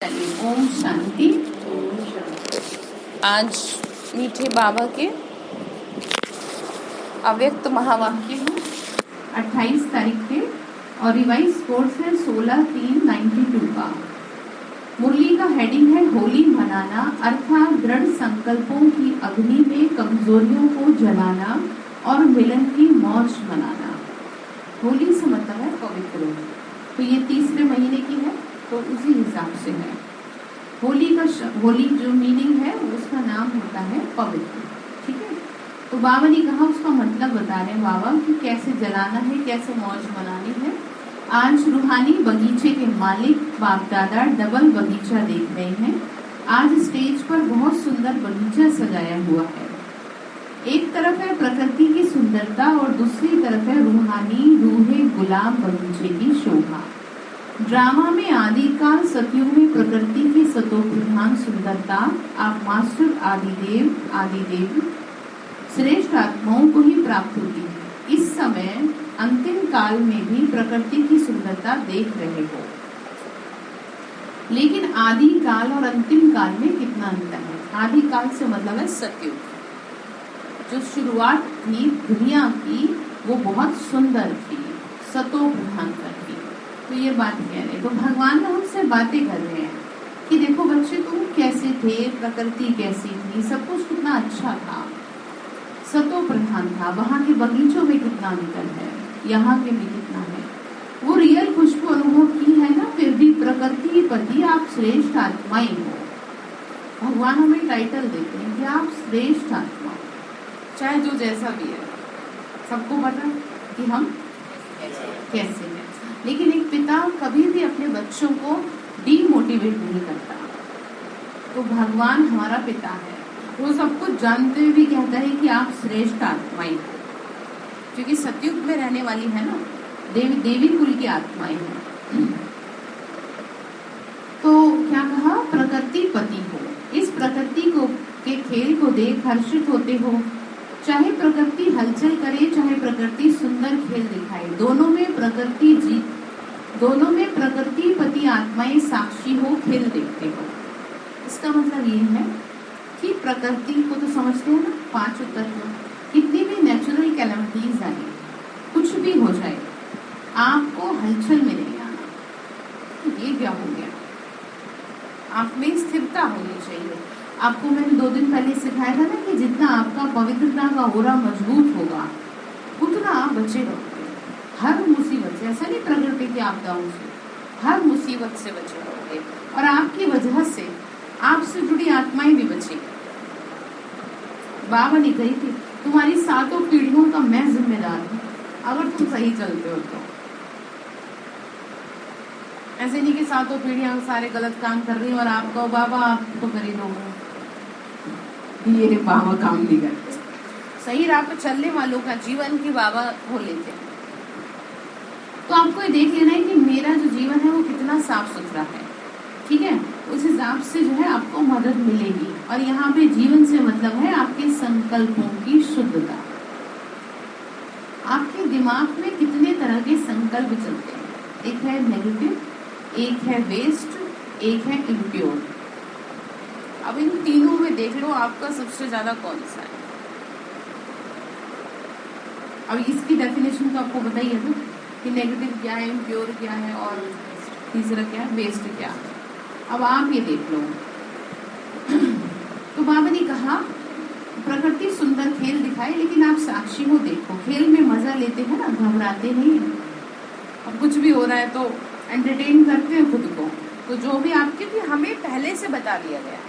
ओम शांति। आज मीठे बाबा के अव्यक्त महावाक्य है 28 तारीख के और रिवाइज कोर्स है 16/3/92 का। मुरली का हेडिंग है होली मनाना अर्थात दृढ़ संकल्पों की अग्नि में कमजोरियों को जलाना और मिलन की मौज मनाना। होली से मतलब है पवित्र, तो ये तीसरे महीने की है तो उसी हिसाब से है। होली जो मीनिंग है उसका नाम होता है पवित्र, ठीक है। तो बाबा ने कहा उसका मतलब बता रहे हैं बाबा कि कैसे जलाना है, कैसे मौज मनानी है। आज रूहानी बगीचे के मालिक बाप दादा डबल बगीचा देख रहे हैं। आज स्टेज पर बहुत सुंदर बगीचा सजाया हुआ है। एक तरफ है प्रकृति की सुंदरता और दूसरी तरफ है रूहानी रूहे गुलाम बगीचे की शोभा। ड्रामा में आदिकाल सतयुग में प्रकृति की सतोप्रधान सुंदरता आप मास्टर आदिदेव श्रेष्ठ आत्माओं को ही प्राप्त होती है। इस समय अंतिम काल में भी प्रकृति की सुंदरता देख रहे हो, लेकिन आदि काल और अंतिम काल में कितना अंतर है। आदि काल से मतलब है सतयुग, जो शुरुआत थी दुनिया की वो बहुत सुंदर थी, सतोप्रधान थी। तो ये बात कह रहे, तो भगवान हमसे बातें कर रहे हैं कि देखो बच्चे तुम कैसे थे, प्रकृति कैसी थी, सब कुछ कितना अच्छा था, सतो प्रधान था। वहां के बगीचों में कितना अंतर है, यहाँ के में कितना है। वो रियल खुशबू अनुभव की है ना, फिर भी प्रकृति पति आप श्रेष्ठ आत्माएं हो। भगवान हमें टाइटल देते हैं कि आप श्रेष्ठ आत्मा, चाहे जो जैसा भी है। सबको पता कि हम कैसे हैं, लेकिन एक पिता कभी भी अपने बच्चों को डीमोटिवेट नहीं करता। तो भगवान हमारा पिता है, वो सब कुछ जानते हुए भी कहता है कि आप श्रेष्ठ आत्माएं हो, क्योंकि सतयुग में रहने वाली है ना, देवी कुल की आत्माएं हैं। तो क्या कहा, प्रकृति पति हो। इस प्रकृति को के खेल को देख हर्षित होते हो। चाहे प्रकृति हलचल करे, चाहे प्रकृति सुंदर खेल दिखाए, दोनों में प्रकृति पति आत्माएं साक्षी हो, खेल देखते हो। इसका मतलब ये है कि प्रकृति को तो समझते हैं ना, 5 तत्व, कितनी भी नेचुरल कैलेमिटीज आए, कुछ भी हो जाए, आपको हलचल में नहीं आना। ये क्या हो गया, आप में स्थिरता होनी चाहिए। आपको मैंने 2 दिन पहले सिखाया था ना कि जितना आपका पवित्रता का ओरा मजबूत होगा उतना आप बचे रहोगे हर मुसीबत से। ऐसा नहीं प्रकृति की आपदाओं से, हर मुसीबत से बचे रहोगे, और आपकी वजह से आपसे जुड़ी आत्माएं भी बचेगी। बाबा ने कही थी तुम्हारी 7 पीढ़ियों का मैं जिम्मेदार हूँ, अगर तुम सही चलते हो तो। ऐसे नहीं कि 7 पीढ़ियां सारे गलत काम कर रही हैं और आप कहो बाबा आप तो कर ही दोगे, ये बाबा काम नहीं करते। सही राह पर चलने वालों का जीवन की बाबा हो लेते हैं। तो आपको ये देख लेना है कि मेरा जो जीवन है वो कितना साफ सुथरा है, ठीक है। उस हिसाब से जो है आपको मदद मिलेगी। और यहाँ पे जीवन से मतलब है आपके संकल्पों की शुद्धता। आपके दिमाग में कितने तरह के संकल्प चलते हैं, एक है नेगेटिव, एक है वेस्ट, एक है इम्प्योर। अब इन तीनों में देख लो आपका सबसे ज्यादा कौन सा है। अब इसकी डेफिनेशन तो आपको बताइए ना कि नेगेटिव क्या है, इम्प्योर क्या है, और तीसरा क्या है, वेस्ट क्या है। अब आप ये देख लो। तो बाबा ने कहा प्रकृति सुंदर खेल दिखाए, लेकिन आप साक्षी हो, देखो खेल में मजा लेते हैं ना, घबराते नहीं है। अब कुछ भी हो रहा है तो एंटरटेन करते हैं खुद को। तो जो भी आपके भी हमें पहले से बता दिया गया है,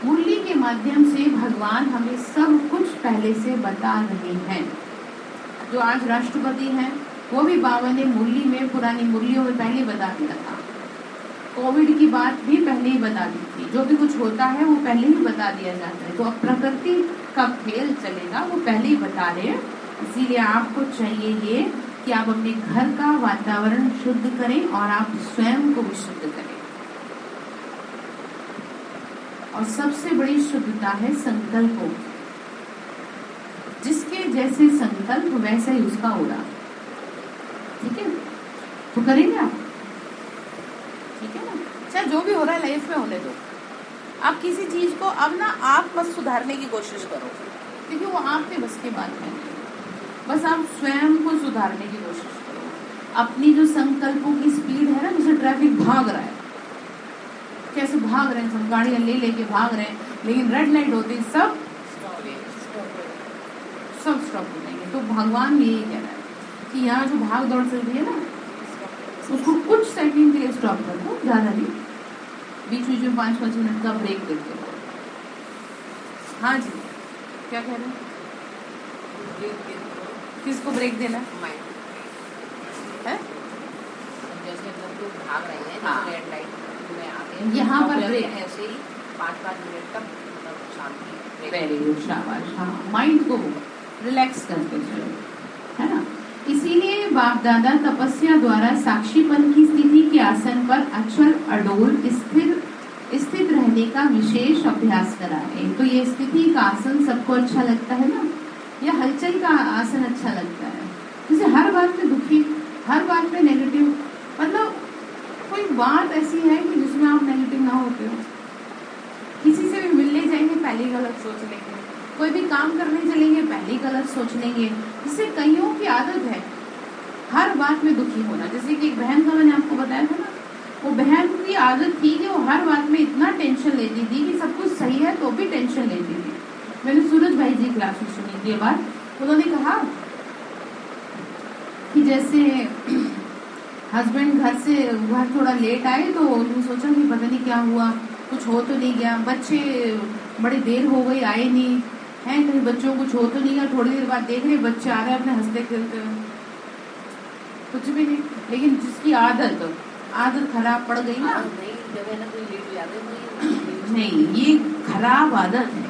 मुरली के माध्यम से भगवान हमें सब कुछ पहले से बता रहे हैं। जो आज राष्ट्रपति हैं वो भी बाबा ने मुरली में, पुरानी मुरलियों में पहले बता दिया था। कोविड की बात भी पहले ही बता दी थी। जो भी कुछ होता है वो पहले ही बता दिया जाता है। तो अब प्रकृति का खेल चलेगा वो पहले ही बता रहे हैं। इसीलिए आपको चाहिए ये कि आप अपने घर का वातावरण शुद्ध करें और आप स्वयं को भी शुद्ध करें। और सबसे बड़ी शुद्धता है संकल्पों। जिसके जैसे संकल्प वैसा ही उसका ओरा, ठीक है। तो करेंगे आप, ठीक है ना। चाहे जो भी हो रहा है लाइफ में होने दो। आप किसी चीज को अब ना आप मत सुधारने की कोशिश करो, क्योंकि वो आपके बस की बात है। बस आप स्वयं को सुधारने की कोशिश करो। अपनी जो संकल्पों की स्पीड है ना, जैसे ट्रैफिक भाग रहा है, कैसे भाग रहे हैं सब, गाड़ियां ले लेके भाग रहे हैं, लेकिन रेड लाइट होती सब स्टॉप हो जाएंगे। तो भगवान भी यही कह रहा है कि यहाँ जो भाग दौड़ चल रही है ना, उसको कुछ सेकंड के लिए स्टॉप कर दो, ज्यादा नहीं, बीच बीच में 5-5 मिनट का ब्रेक देते हो। हाँ जी, क्या कह रहे हैं? किसको ब्रेक देना है? जैसे लोग भाग रहे हैं, हाँ, रेड लाइट में आते हैं, यहाँ पर ब्रेक ऐसे ही 5-5 मिनट तक शांति। वेरी गुड, शाबाश। हाँ, माइंड को रिलैक्स करते चलो, है ना। इसीलिए बाप दादा तपस्या द्वारा साक्षीपन की स्थिति के आसन पर अचल अडोल स्थित रहने का विशेष अभ्यास कराए। तो ये स्थिति का आसन सबको अच्छा लगता है ना, या हलचल का आसन अच्छा लगता है? जैसे हर बात में दुखी, हर बात में नेगेटिव, मतलब कोई बात ऐसी है कि जिसमें आप नेगेटिव ना होते हो। किसी से भी मिलने जाएंगे पहले गलत सोच लेंगे, कोई भी काम करने चलेंगे पहले गलत सोच लेंगे। जिससे कईयों की आदत है हर बात में दुखी होना। जैसे कि एक बहन का मैंने आपको बताया था ना, वो बहन की आदत थी कि वो हर बात में इतना टेंशन लेती थी कि सब कुछ सही है तो भी टेंशन लेती थी। मैंने सूरज भाई जी क्लास में सुनी थी ये बात। उन्होंने कहा कि जैसे हस्बैंड घर थोड़ा लेट आए तो उन्होंने सोचा कि पता नहीं क्या हुआ, कुछ हो तो नहीं गया, बच्चे बड़ी देर हो गई आए नहीं है, कहीं बच्चों को कुछ हो तो नहीं गया। थोड़ी देर बाद देख रहे बच्चे आ रहे हैं अपने हंसते खेलते हुए, कुछ भी नहीं। लेकिन जिसकी आदत खराब पड़ गई ना, नहीं, ये खराब आदत है,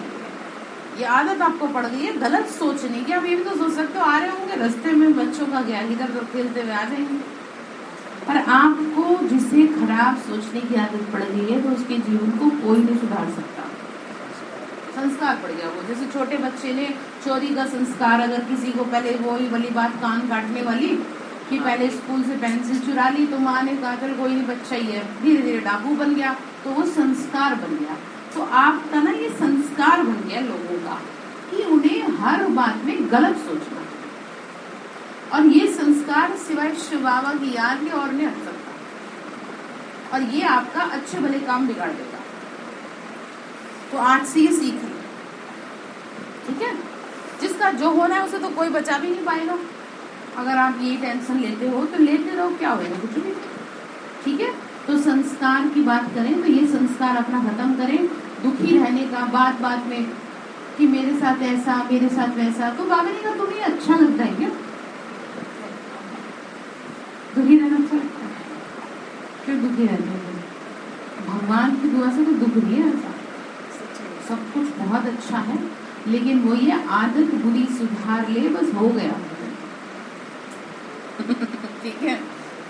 ये आदत आपको पड़ गई है गलत सोचने की। आप ये भी तो सोच सकते हो आ रहे होंगे रास्ते में बच्चों का क्या, इधर उधर खेलते हुए आ जाएंगे। पर आपको जिसे खराब सोचने की आदत पड़ गई है तो उसके जीवन को कोई नहीं सुधार सकता। संस्कार पड़ गया वो। जैसे छोटे बच्चे ने चोरी का संस्कार, अगर किसी को पहले वही वाली बात कान काटने वाली कि पहले स्कूल से पेंसिल चुरा ली तो माँ ने कहा चल कोई नहीं बच्चा ही है, धीरे धीरे डाकू बन गया, तो वो संस्कार बन गया। तो आपका ना ये संस्कार बन गया लोगों का कि उन्हें हर बात में गलत सोचना, और ये संस्कार सिवाय शिव बाबा की याद में और नहीं हट सकता, और ये आपका अच्छे भले काम बिगाड़ देगा। तो आज से ये सीख लो, ठीक है। जिसका जो होना है उसे तो कोई बचा भी नहीं पाएगा। अगर आप ये टेंशन लेते हो तो लेते रहो, क्या होगा, कुछ भी, ठीक है। तो संस्कार की बात करें तो ये संस्कार अपना खत्म करें। दुखी रहने का बात बात में कि मेरे साथ ऐसा, मेरे साथ वैसा, तो बाबा ने कहा तुम्हें अच्छा लगता है क्या? दुखी रहना अच्छा लगता है? क्यों दुखी रहते हो? भगवान की दुआ से तो दुख नहीं है, ऐसा सब कुछ बहुत अच्छा है, लेकिन वो ये आदत बुरी सुधार ले, बस हो गया। ठीक है,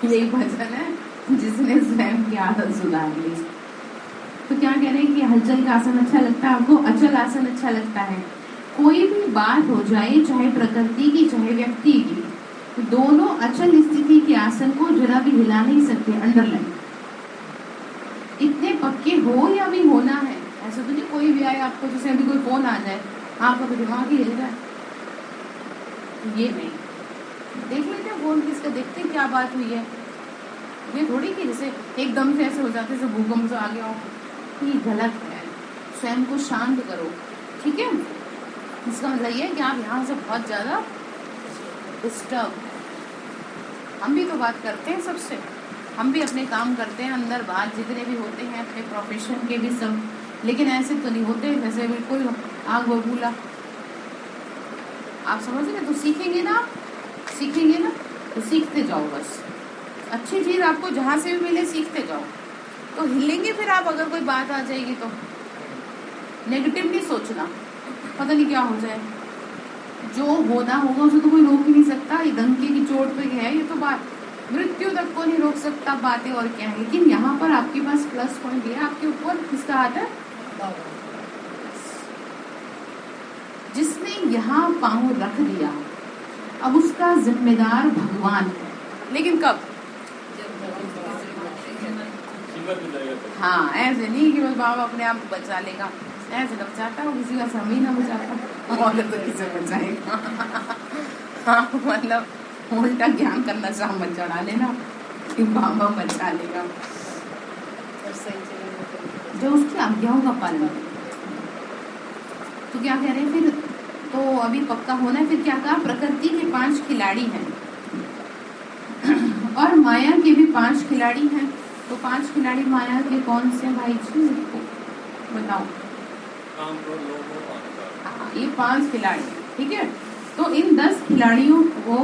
यही भजन है जिसने स्वयं की आदत सुधार ली। तो क्या कह रहे हैं कि हलचल का आसन अच्छा लगता है आपको, अचल आसन अच्छा लगता है। कोई भी बात हो जाए, चाहे प्रकृति की चाहे व्यक्ति की, तो दोनों अचल स्थिति के आसन को जरा भी हिला नहीं सकते। अंडरलाइन, इतने पक्के हो या भी होना है। ऐसा तो नहीं कोई भी आए आपको, जैसे अभी कोई फोन आ जाए आपका तो दिमाग ही हिल जाए, ये नहीं। देख लेते हैं फोन किसका, देखते हैं क्या बात हुई है। ये थोड़ी कि जैसे एकदम से ऐसे हो जाते जैसे भूकंप से आ गया हो, ये गलत है। स्वयं को शांत करो, ठीक है। इसका मतलब ये है कि आप यहाँ से बहुत ज्यादा डिस्टर्ब है। हम भी तो बात करते हैं सबसे, हम भी अपने काम करते हैं अंदर बाहर जितने भी होते हैं अपने प्रोफेशन के भी सब, लेकिन ऐसे तो नहीं होते जैसे बिल्कुल आग बबूला। आप समझ रहे? तो सीखेंगे ना, सीखेंगे ना, तो सीखते जाओ बस। अच्छी चीज आपको जहाँ से भी मिले सीखते जाओ, तो हिलेंगे फिर आप। अगर कोई बात आ जाएगी तो नेगेटिव नहीं सोचना, पता नहीं क्या हो जाए। जो होना होगा उसे तो कोई रोक ही नहीं सकता। ये डंके की चोट पे है, ये तो बात मृत्यु तक को नहीं रोक सकता बातें, और क्या है। लेकिन यहाँ पर आपके पास प्लस पॉइंट है, आपके ऊपर किसका हाथ है? जिसने यहाँ पांव रख दिया, अब उसका जिम्मेदार भगवान है। लेकिन कब? हाँ, ऐसे नहीं कि बस बाबा अपने आप बचा लेगा, ऐसे तो बचाता हो, किसी का समय ना बचाता और तो किसे बचाएगा। हाँ, मतलब उल्टा ज्ञान करना चाह मत चढ़ा लेना कि बाबा बचा लेगा, और सही चलेंगे जो उसकी आज्ञाओं का पालन करे। तो क्या कह रहे हैं फिर, तो अभी पक्का होना है। फिर क्या कहा, प्रकृति के 5 खिलाड़ी हैं और माया के भी 5 खिलाड़ी हैं। तो 5 खिलाड़ी माया के कौन से भाई जी, बताओ। हाँ, ये 5 खिलाड़ी, ठीक है। तो इन 10 खिलाड़ियों को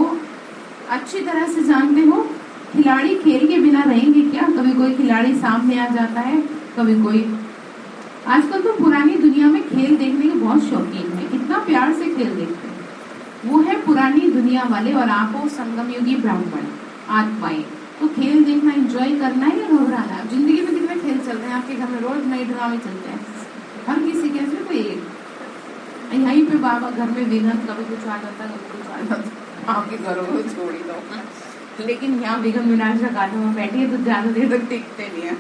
अच्छी तरह से जानते हो। खिलाड़ी खेल के बिना रहेंगे क्या? कभी कोई खिलाड़ी सामने आ जाता है, कभी कोई। आजकल तो पुरानी दुनिया में खेल देखने के बहुत शौकीन है, कितना प्यार से खेल देखते हैं। वो है पुरानी दुनिया वाले और आपो संगम युगी ब्राह्मण आत्माएं। तो खेल देखना एंजॉय करना है या घबराना है? जिंदगी में कितने खेल चल रहे हैं आपके घर में, रोज नए ड्रामे चलते हैं, हर किसी के ऐसे कोई एक। यहीं पे बाबा घर में विघ्न, कभी कुछ आ जाता है, कभी कुछ आ जाता है, आपके घरों को छोड़ ही दो। लेकिन यहाँ विघ्न विनाशक आत्मा में बैठी है तो ज्यादा देर तक टिकते नहीं है,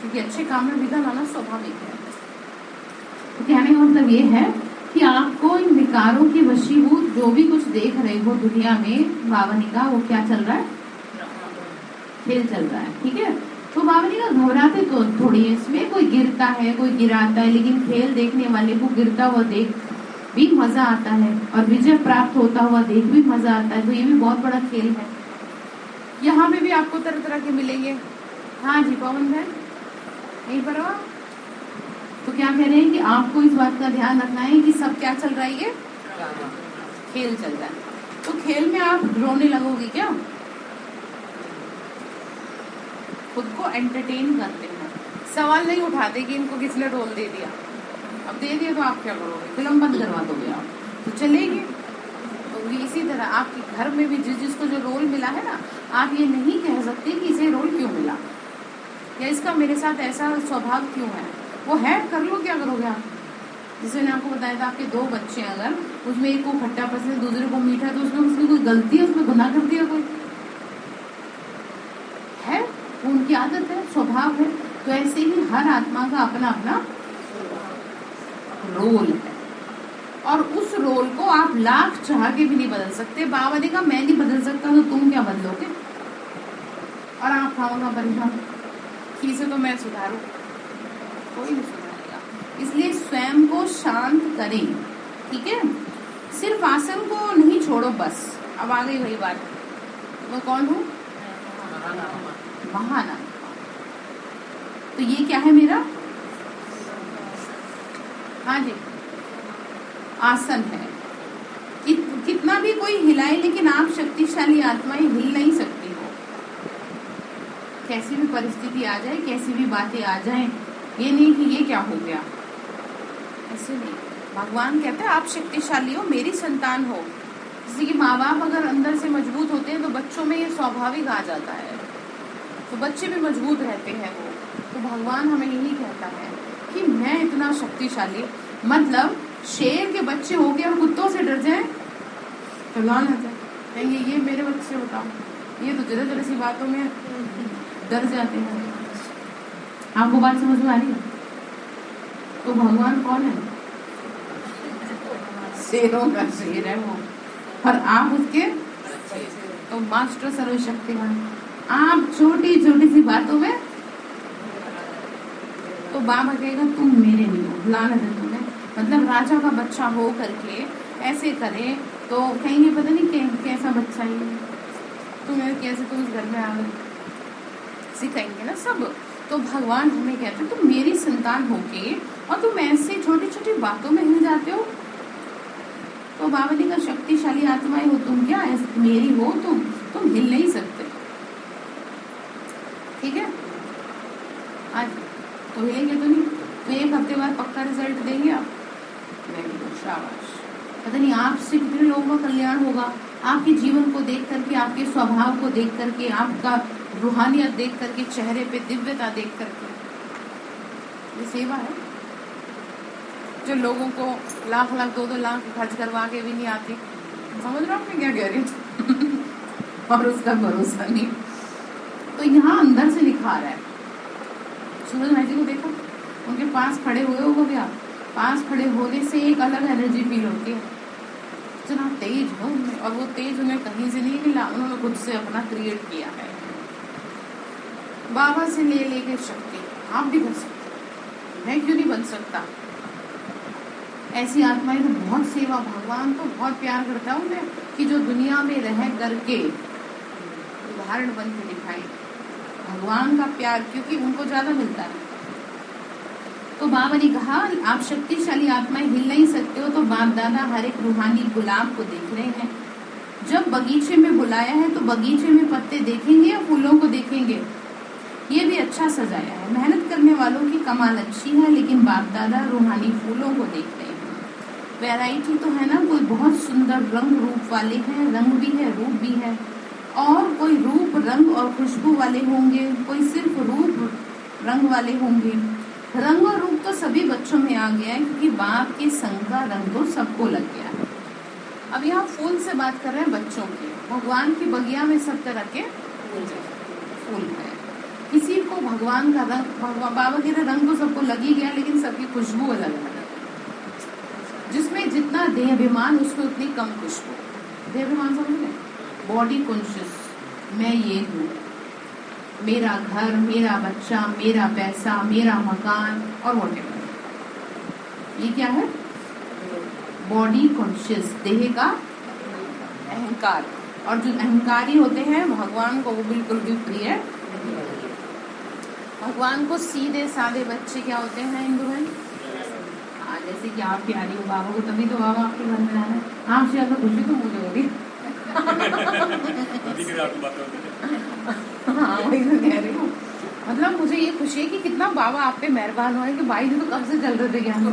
क्योंकि अच्छे काम में विघ्न आना स्वाभाविक है। तो कहने का मतलब ये है कि आपको इन विकारों की वशीभूत जो भी कुछ देख रहे हो दुनिया में, बावनी का वो क्या चल रहा है, खेल चल रहा है, ठीक है। तो बावनी का घबराते तो थोड़ी है, इसमें कोई गिरता है, कोई गिराता है, लेकिन खेल देखने वाले को गिरता हुआ देख भी मजा आता है और विजय प्राप्त होता हुआ देख भी मजा आता है। तो ये भी बहुत बड़ा खेल है। यहाँ पे भी आपको तरह तरह के मिलेंगे। हाँ जी पवन है यहीं पर हो। तो क्या कह रहे हैं कि आपको इस बात का ध्यान रखना है कि सब क्या चल रहा है, ये खेल चल रहा है। तो खेल में आप रोने लगोगे क्या? खुद को एंटरटेन करते हैं, सवाल नहीं उठाते कि इनको किसने रोल दे दिया, अब दे दिया तो आप क्या करोगे, फिल्म बंद करवा दोगे आप, तो चलेगी। तो इसी तरह आपके घर में भी जिसको जो रोल मिला है ना, आप ये नहीं कह सकते कि इसे रोल क्यों मिला या इसका मेरे साथ ऐसा स्वभाव क्यों है। वो है, कर लो, क्या करोगे आप। जैसे मैंने आपको बताया था, आपके 2 बच्चे अगर उसमें एक को खट्टा पसंद है, दूसरे को मीठा, तो उसमें उसकी कोई गलती है, उसमें गुनाह कर दिया कोई है, वो उनकी आदत है, स्वभाव है। तो ऐसे ही हर आत्मा का अपना अपना रोल है और उस रोल को आप लाख चाह के भी नहीं बदल सकते। बाबा ने कहा मैं नहीं बदल सकता तो तुम क्या बदलोगे, और आप खाओगा परेशान कि इसे तो मैं सुधारूं, कोई नहीं सुधारेगा। इसलिए स्वयं को शांत करें, ठीक है। सिर्फ आसन को नहीं छोड़ो बस। अब आ गई वही बात, मैं कौन हूँ, महान। तो ये क्या है मेरा, हाँ जी आसन है। कितना भी कोई हिलाए, लेकिन आप शक्तिशाली आत्माएं हिल नहीं सकती हो। कैसी भी परिस्थिति आ जाए, कैसी भी बातें आ जाएं, ये नहीं कि ये क्या हो गया, ऐसे नहीं। भगवान कहते हैं आप शक्तिशाली हो, मेरी संतान हो। जैसे कि माँ बाप अगर अंदर से मजबूत होते हैं तो बच्चों में ये स्वाभाविक आ जाता है, तो बच्चे भी मजबूत रहते हैं वो। तो भगवान हमें यही कहता है कि मैं इतना शक्तिशाली, मतलब शेर के बच्चे हो गए और कुत्तों से डर जाए, भगवान आ जाए कहेंगे ये मेरे बच्चे, बताओ, ये तो जरा जरा सी बातों में डर जाते हैं। आपको बात समझ में आ रही है? तो भगवान कौन है, शेरों का शेर है वो, और आप उसके तो मास्टर सर्वशक्तिमान। आप छोटी छोटी सी बातों में, तो बाबा कहेगा तुम मेरे नहीं हो, लानत है तुम्हें। मतलब राजा का बच्चा हो करके ऐसे करे तो कहेंगे पता नहीं कैसा बच्चा है तुम्हें, कैसे तुम इस घर में आ गए, सिखाएंगे ना सब। तो भगवान हमें कहते हैं तुम मेरी संतान होके और तुम ऐसे छोटी छोटी बातों में हिल जाते हो। तो बाबा ने कहा शक्तिशाली आत्माएं हो तुम, क्या मेरी हो तुम हिल नहीं सकते, ठीक है। आज तो हिलेंगे तो नहीं, तो 1 हफ्ते बाद पक्का रिजल्ट देंगे आप, शाबाश। पता नहीं आपसे कितने लोगों का कल्याण होगा, आपके जीवन को देख करके, आपके स्वभाव को देख करके, आपका रूहानियत देख करके, चेहरे पे दिव्यता देख करके। ये सेवा है जो लोगों को लाख 2-2 लाख खर्च करवा के भी नहीं आती। समझ रहा हूँ मैं क्या कह रही हूँ और उसका भरोसा नहीं। तो यहाँ अंदर से निखार है। सूरज भाई जी को देखो, उनके पास खड़े हुए हो गया, पास खड़े होने से एक अलग एनर्जी फील होती है, इतना तेज हो उनमें, और वो तेज उन्हें कहीं से नहीं मिला, उन्होंने खुद से अपना क्रिएट किया है। बाबा से ले लेके शक्ति आप भी बन सकते, मैं क्यों नहीं बन सकता? ऐसी आत्माएं तो बहुत सेवा, भगवान तो बहुत प्यार करता है उन्हें कि जो दुनिया में रह करके उदाहरण बन के दिखाए भगवान का प्यार, क्योंकि उनको ज्यादा मिलता है। तो बाबा ने कहा आप शक्तिशाली आत्माएं हिल नहीं सकते हो, तो बाप दादा हर एक रूहानी गुलाब को देख रहे हैं। जब बगीचे में बुलाया है तो बगीचे में पत्ते देखेंगे या फूलों को देखेंगे? ये भी अच्छा सजाया है। मेहनत करने वालों की कमाल अच्छी है, लेकिन बाप दादा रूहानी फूलों को देख रहे हैं। वैरायटी तो है ना, कोई बहुत सुंदर रंग रूप वाले हैं, रंग भी है रूप भी है, और कोई रूप रंग और खुशबू वाले होंगे, कोई सिर्फ रूप रंग वाले होंगे। रंग और रूप तो सभी बच्चों में आ गया है, क्योंकि बाप के संग का रंग तो सबको लग गया है। अब यहाँ फूल से बात कर रहे हैं बच्चों की। भगवान की बगिया में सब तरह के फूल है। किसी को भगवान का रंग, बाबा के रंग तो सबको लग ही गया, लेकिन सबकी खुशबू अलग अलग है। जिसमें जितना देहाभिमान उसको उतनी कम खुशबू। देहाभिमान समझ गए? बॉडी कॉन्शियस, मैं ये हूँ, मेरा घर, मेरा बच्चा, मेरा पैसा, मेरा मकान और व्हाटएवर। ये क्या है? बॉडी कॉन्शियस, देह का अहंकार। और जो अहंकारी होते हैं भगवान को वो बिल्कुल भी प्रिय। भगवान को सीधे सादे बच्चे क्या होते हैं हिंदू में? हाँ, जैसे कि आप प्यारी हो बाबा को, तभी तो बाबा आपके घर में आना है। आपसे ज्यादा खुशी तो मुझे होगी। हाँ, वही तो कह रही हूँ। मतलब मुझे ये खुशी है कि कितना बाबा आप पे मेहरबान हुआ है कि भाई जी तो कब से चल रहे थे ज्ञान में।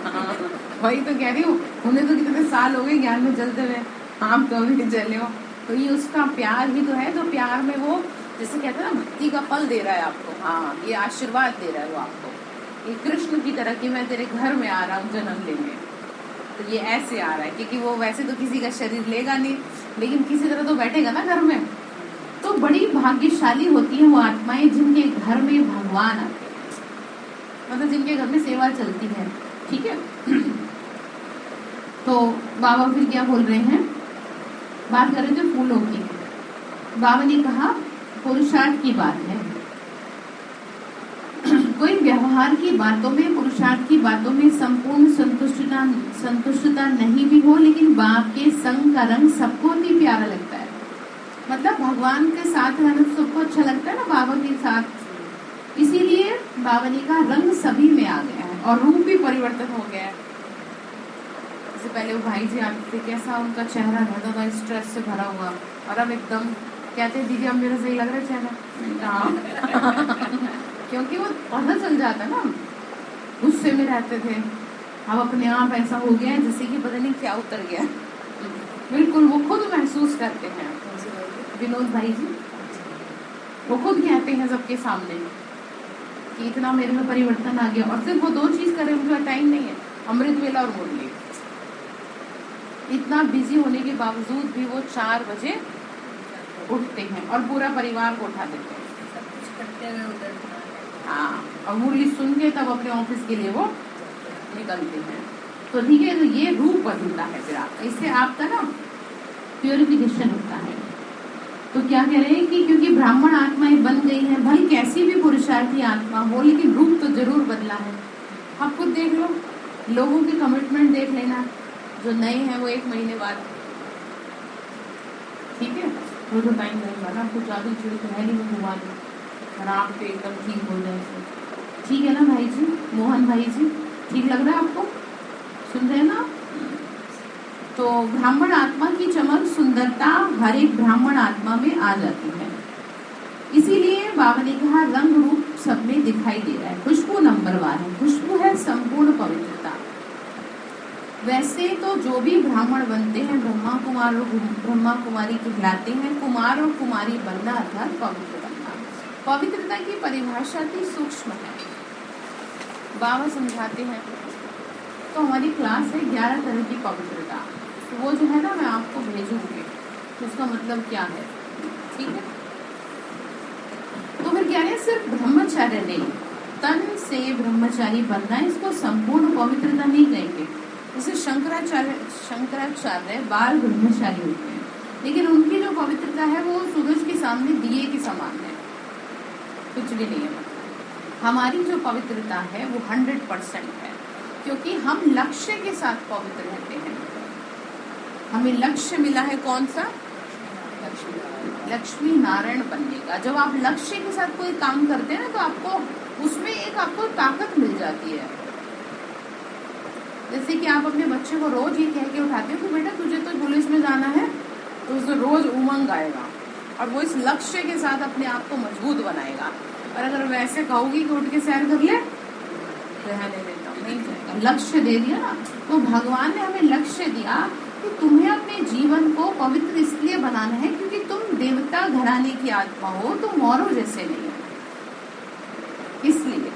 हाँ, वही तो कह रही हूँ, उन्हें तो कितने साल हो गए ज्ञान में चलते हुए, आप तो अभी चले हो। तो ये उसका प्यार ही तो है। तो प्यार में वो जैसे कहते हैं ना, भक्ति का फल दे रहा है आपको। हाँ, ये आशीर्वाद दे रहा है वो आपको, ये कृष्ण की तरह कि मैं तेरे घर में आ रहा हूँ जन्म लेने। तो ये ऐसे आ रहा है क्योंकि वो वैसे तो किसी का शरीर लेगा नहीं, लेकिन किसी तरह तो बैठेगा ना घर में। तो बड़ी भाग्यशाली होती है वो आत्माएं जिनके घर में भगवान आते हैं, मतलब जिनके घर में सेवा चलती है। ठीक है। तो बाबा फिर क्या बोल रहे हैं? बात कर रहे थे फूलों की। बाबा ने कहा पुरुषार्थ की बात है। कोई व्यवहार की बातों में, पुरुषार्थ की बातों में संपूर्ण संतुष्टता नहीं भी हो, लेकिन बाप के संग का रंग सबको नहीं प्यारा लगता है। मतलब भगवान के साथ रहना सबको अच्छा लगता है ना, बाबा के साथ। इसीलिए बाबा ने कहा रंग सभी में आ गया है और रूप भी परिवर्तन हो गया है। जैसे पहले वो भाई जी आते थे, कैसा उनका चेहरा रहता था स्ट्रेस से भरा हुआ, और अब एकदम कहते हैं दीदी अब मेरा सही लग रहा है चेहरा। क्योंकि वो पता चल जाता ना, गुस्से में रहते थे, अब अपने आप ऐसा हो गया है जैसे कि पता नहीं क्या उतर गया। बिल्कुल वो खुद महसूस करते हैं। विनोद भाई जी वो खुद कहते हैं सबके सामने कि इतना मेरे में परिवर्तन आ गया। और सिर्फ वो दो चीज करें, उनका टाइम नहीं है, अमृत वेला और मुरली। इतना बिजी होने के बावजूद भी वो 4 बजे उठते हैं और पूरा परिवार को उठा देते हैं। हाँ, और मुरली सुन के तब अपने ऑफिस के लिए वो निकलते हैं। तो ठीक है, तो ये रूप बदलता है फिर आपका, इससे आपका ना प्योरिफिकेशन होता है। तो क्या कह रहे हैं कि क्योंकि ब्राह्मण आत्माएं बन गई हैं, भाई कैसी भी पुरुषार्थी आत्मा हो, लेकिन रूप तो जरूर बदला है। आप खुद देख लो, लोगों की कमिटमेंट देख लेना, जो नए हैं वो 1 महीने बाद, ठीक है, वो तो टाइम नहीं वाला, आपको जादू चीज तो है नहीं वो हुआ नहीं, और आप तो एकदम ठीक हो जाए। ठीक है ना भाई जी, मोहन भाई जी, ठीक लग रहा है आपको? सुन रहे हैं ना? तो ब्राह्मण आत्मा की चमक, सुंदरता हर एक ब्राह्मण आत्मा में आ जाती है। इसीलिए बाबा ने कहा रंग रूप सब में दिखाई दे रहा है। खुशबू नंबर 1 है, खुशबू है संपूर्ण पवित्रता। वैसे तो जो भी ब्राह्मण बनते हैं ब्रह्मा कुमार और ब्रह्मा कुमारी कहलाते हैं। कुमार और कुमारी बनना अर्थात पवित्र बनना। पवित्रता की परिभाषा अति सूक्ष्म है, बाबा समझाते हैं। तो हमारी क्लास है 11 तरह की पवित्रता, तो वो जो है ना मैं आपको भेजूंगी, तो उसका मतलब क्या है, ठीक है? सिर्फ ब्रह्मचर्य नहीं, तन से ब्रह्मचारी बनना, इसको संपूर्ण पवित्रता नहीं कहेंगे। जैसे शंकराचार्य बाल ब्रह्मचारी होते हैं, लेकिन उनकी जो पवित्रता है वो सूरज के सामने दिए के समान है, कुछ भी नहीं है। हमारी जो पवित्रता है वो 100% है, क्योंकि हम लक्ष्य के साथ पवित्र रहते हैं। हमें लक्ष्य मिला है कौन सा? लक्ष्मी नारायण बनने का। जब आप लक्ष्य के साथ कोई काम करते हैं ना, तो आपको उसमें एक आपको ताकत मिल जाती है। जैसे कि आप अपने बच्चे को रोज ये कह के उठाते हो कि बेटा तुझे तो पुलिस में जाना है, तो उसे रोज उमंग आएगा और वो इस लक्ष्य के साथ अपने आप को मजबूत बनाएगा। और अगर वैसे कहोगी कि उठ के सैर कर ले, रहने देता हूँ, नहीं जाएगा। लक्ष्य दे दिया ना, तो भगवान ने हमें लक्ष्य दिया कि तुम्हें अपने जीवन को पवित्र इसलिए बनाना है क्योंकि तुम देवता घराने की आत्मा हो, तुम औरों जैसे नहीं हो, इसलिए।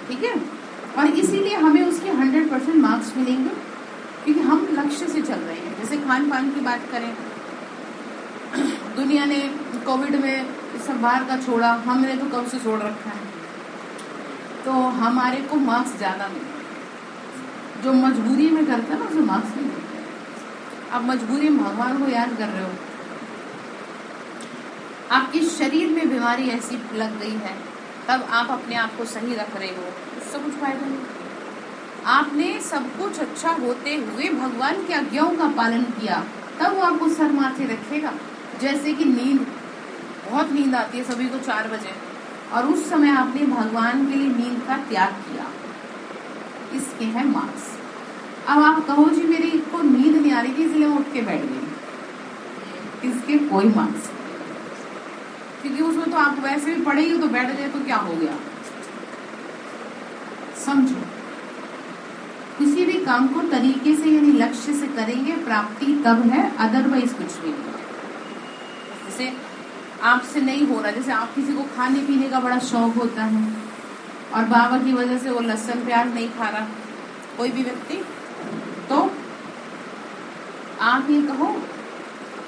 ठीक है, और इसीलिए हमें उसके 100% मार्क्स मिलेंगे, क्योंकि हम लक्ष्य से चल रहे हैं। जैसे खान पान की बात करें, दुनिया ने कोविड में सब बाहर का छोड़ा, हमने तो कब से छोड़ रखा है, तो हमारे को मार्क्स ज्यादा मिलते हैं। जो मजबूरी में करता है ना, उसे मार्क्स नहीं मिलते हैं। आप मजबूरी में भगवान को याद कर रहे हो, आपके शरीर में बीमारी ऐसी लग गई है, तब आप अपने आप को सही रख रहे हो, उससे कुछ फायदा नहीं। आपने सब कुछ अच्छा होते हुए भगवान की आज्ञाओं का पालन किया, तब वो आपको सर माथे रखेगा। जैसे कि नींद, बहुत नींद आती है सभी को 4 बजे, और उस समय आपने भगवान के लिए नींद का त्याग किया, इसके हैं मार्क्स। अब आप कहो जी मेरी को नींद नहीं आ रही थी इसलिए मैं उठ के बैठ गई, इसके कोई मार्क्स, क्योंकि उसमें तो आप वैसे भी पढ़ेगी तो बैठ गए तो क्या हो गया। समझो, किसी भी काम को तरीके से यानी लक्ष्य से करेंगे, प्राप्ति तब है, अदरवाइज कुछ भी नहीं। जैसे आपसे नहीं हो रहा, जैसे आप किसी को खाने पीने का बड़ा शौक होता है और बाबा की वजह से वो लहसुन प्याज नहीं खा रहा कोई भी व्यक्ति, तो आप ये कहो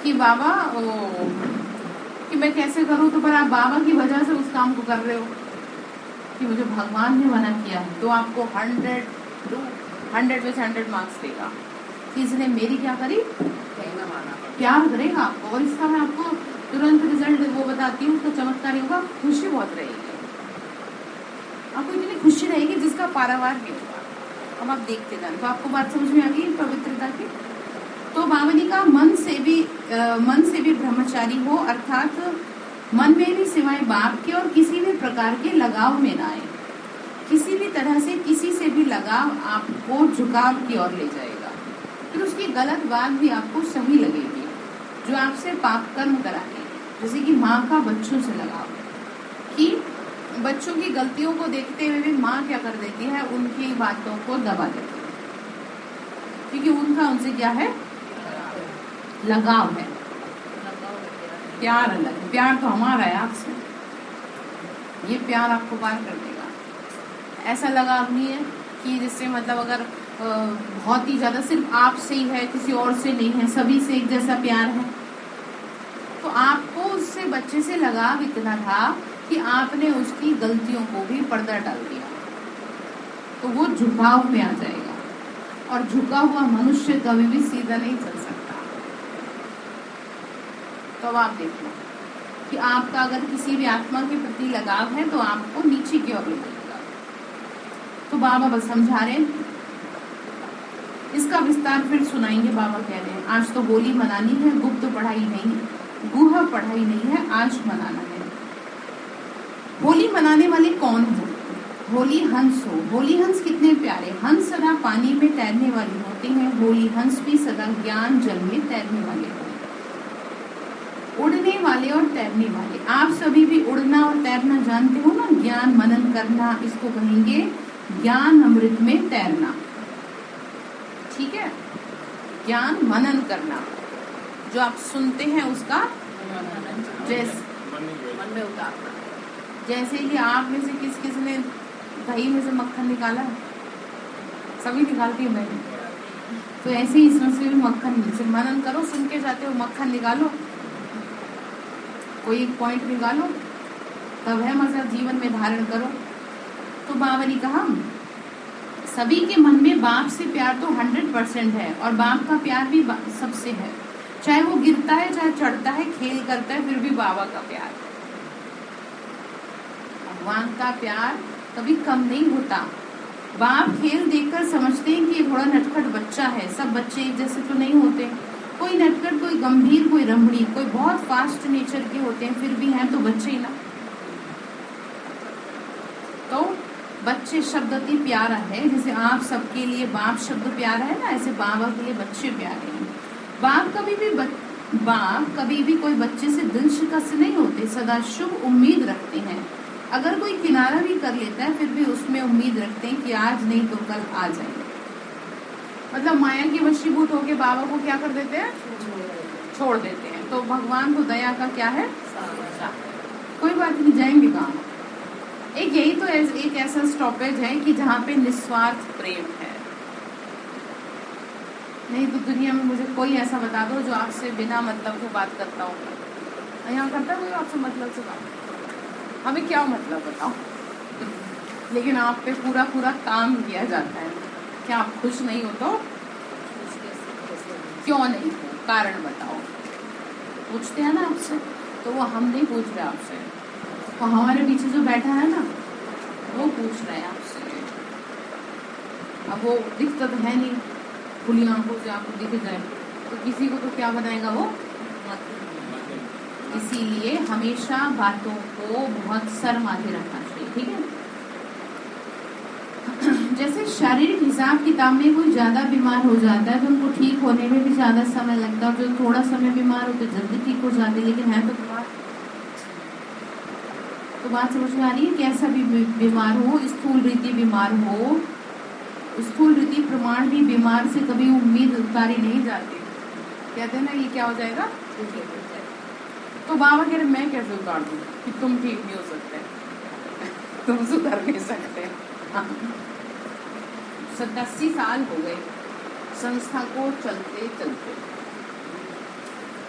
कि बाबा कि मैं कैसे करूं, तो पर आप बाबा की वजह से उस काम को कर रहे हो कि मुझे भगवान ने मना किया है, तो आपको 100 में से 100 मार्क्स देगा कि इसने मेरी क्या करी, प्यार करेगा आपको। और इसका मैं आपको तुरंत रिजल्ट वो बताती हूँ, उसका चमत्कार होगा, खुशी बहुत रहेगी आपको, इतनी खुशी रहेगी जिसका पारावार नहीं होगा। अब आप देखते जाए तो आपको बात समझ में आ गई पवित्रता की। तो बावली का मन से भी ब्रह्मचारी हो, अर्थात मन में भी सिवाय बाप के और किसी भी प्रकार के लगाव में ना आए। किसी भी तरह से किसी से भी लगाव आपको झुकाव की ओर ले जाएगा, फिर उसकी गलत बात भी आपको सही लगेगी, जो आपसे पाप कर्म कराएगी। जैसे कि माँ का बच्चों से लगाव, कि बच्चों की गलतियों को देखते हुए भी माँ क्या कर देती है, उनकी बातों को दबा देती है, क्योंकि उनका उनसे क्या है, लगाव है। प्यार अलग, प्यार तो हमारा है आपसे, ये प्यार आपको पार कर देगा। ऐसा लगाव नहीं है कि जिससे मतलब अगर बहुत ही ज्यादा सिर्फ आपसे ही है, किसी और से नहीं है, सभी से एक जैसा प्यार है। तो आपको उससे बच्चे से लगाव इतना था कि आपने उसकी गलतियों को भी पर्दा डाल दिया, तो वो झुकाव में आ जाएगा, और झुका हुआ मनुष्य कभी भी सीधा नहीं चल सकता। तो अब आप देख लो कि आपका अगर किसी भी आत्मा के प्रति लगाव है तो आपको नीचे की ओर ले जाएगा। तो बाबा बस समझा रहे, इसका विस्तार फिर सुनाएंगे। बाबा कह रहे हैं आज तो होली मनानी है, गुप्त पढ़ाई नहीं, गुहा पढ़ाई नहीं है, आज मनाना है। होली मनाने वाले कौन हो? होली हंस हो। होली हंस कितने प्यारे, हंस सदा पानी में तैरने वाले होते हैं, होली हंस भी सदा ज्ञान जल में तैरने वाले होते हैं। उड़ने वाले और तैरने वाले, आप सभी भी उड़ना और तैरना जानते हो ना, ज्ञान मनन करना, इसको कहेंगे ज्ञान अमृत में तैरना। ठीक है, ज्ञान मनन करना, जो आप सुनते हैं उसका जैसे मन में उतारना। जैसे कि आप में से किस ने दही में से मक्खन निकाला, सभी निकालती हूँ मैं, तो ऐसे ही इसमें से भी मक्खन से मनन करो, सुन के जाते हो मक्खन निकालो, कोई एक पॉइंट निकालो, तब है मजा, जीवन में धारण करो। तो बाबा ने कहा सभी के मन में बाप से प्यार तो 100% है, और बाप का प्यार भी सबसे है। चाहे वो गिरता है, चाहे चढ़ता है, खेल करता है, फिर भी बाबा का प्यार, भगवान का प्यार कभी कम नहीं होता। बाप खेल देखकर समझते हैं कि ये थोड़ा नटखट बच्चा है। सब बच्चे एक जैसे तो नहीं होते, कोई नटखट, कोई गंभीर, कोई रमणी, कोई बहुत फास्ट नेचर के होते हैं, फिर भी हैं तो बच्चे ही ना। तो बच्चे शब्द अति प्यारा है, जैसे आप सबके लिए बाप शब्द प्यारा है ना, ऐसे बाबा के लिए बच्चे प्यारे हैं। बाप कभी भी कोई बच्चे से दिल शिकस्त नहीं होते, सदा शुभ उम्मीद रखते हैं। अगर कोई किनारा भी कर लेता है, फिर भी उसमें उम्मीद रखते हैं कि आज नहीं तो कल आ जाएंगे। मतलब माया के वशीभूत होके बाबा को क्या कर देते हैं, छोड़ देते हैं। तो भगवान को दया का क्या है, कोई बात नहीं, जाएंगे कहाँ। एक यही तो एक ऐसा स्टॉपेज है कि जहाँ पे निस्वार्थ प्रेम है। नहीं तो दुनिया में मुझे कोई ऐसा बता दो जो आपसे बिना मतलब के बात करता हो। यहाँ करता है कोई आपसे मतलब से बात, हमें क्या मतलब बताओ। लेकिन आप पे पूरा पूरा काम किया जाता है। क्या आप खुश नहीं हो तो क्यों नहीं हो, कारण बताओ। पूछते हैं ना आपसे, तो वो हम नहीं पूछ रहे आपसे, तो हमारे पीछे जो बैठा है ना वो पूछ रहे हैं आपसे। अब वो दिखता तो है नहीं, खुली आंखों से आपको दिख जाए तो किसी को तो क्या बनाएगा वो। इसीलिए हमेशा बातों को बहुत सर माथे रखना चाहिए, ठीक है। जैसे शारीरिक हिसाब किताब में कोई ज्यादा बीमार हो जाता है तो उनको ठीक होने में भी ज्यादा समय लगता है, जो थोड़ा समय बीमार होते जल्दी ठीक हो जाते, लेकिन है तो बीमार। तो बात समझ में आ रही है, कैसा भी बीमार हो, स्थूल रीति बीमार हो, स्थूल रीति प्रमाण भी बीमार से कभी उम्मीद उतारी नहीं जाती। कहते हैं ना ये क्या हो जाएगा, तो बाबा कह रहे मैं कैसे उतार दूं कि तुम ठीक नहीं हो सकते, तुम सुधर नहीं सकते। 87 साल हो गए संस्था को चलते चलते,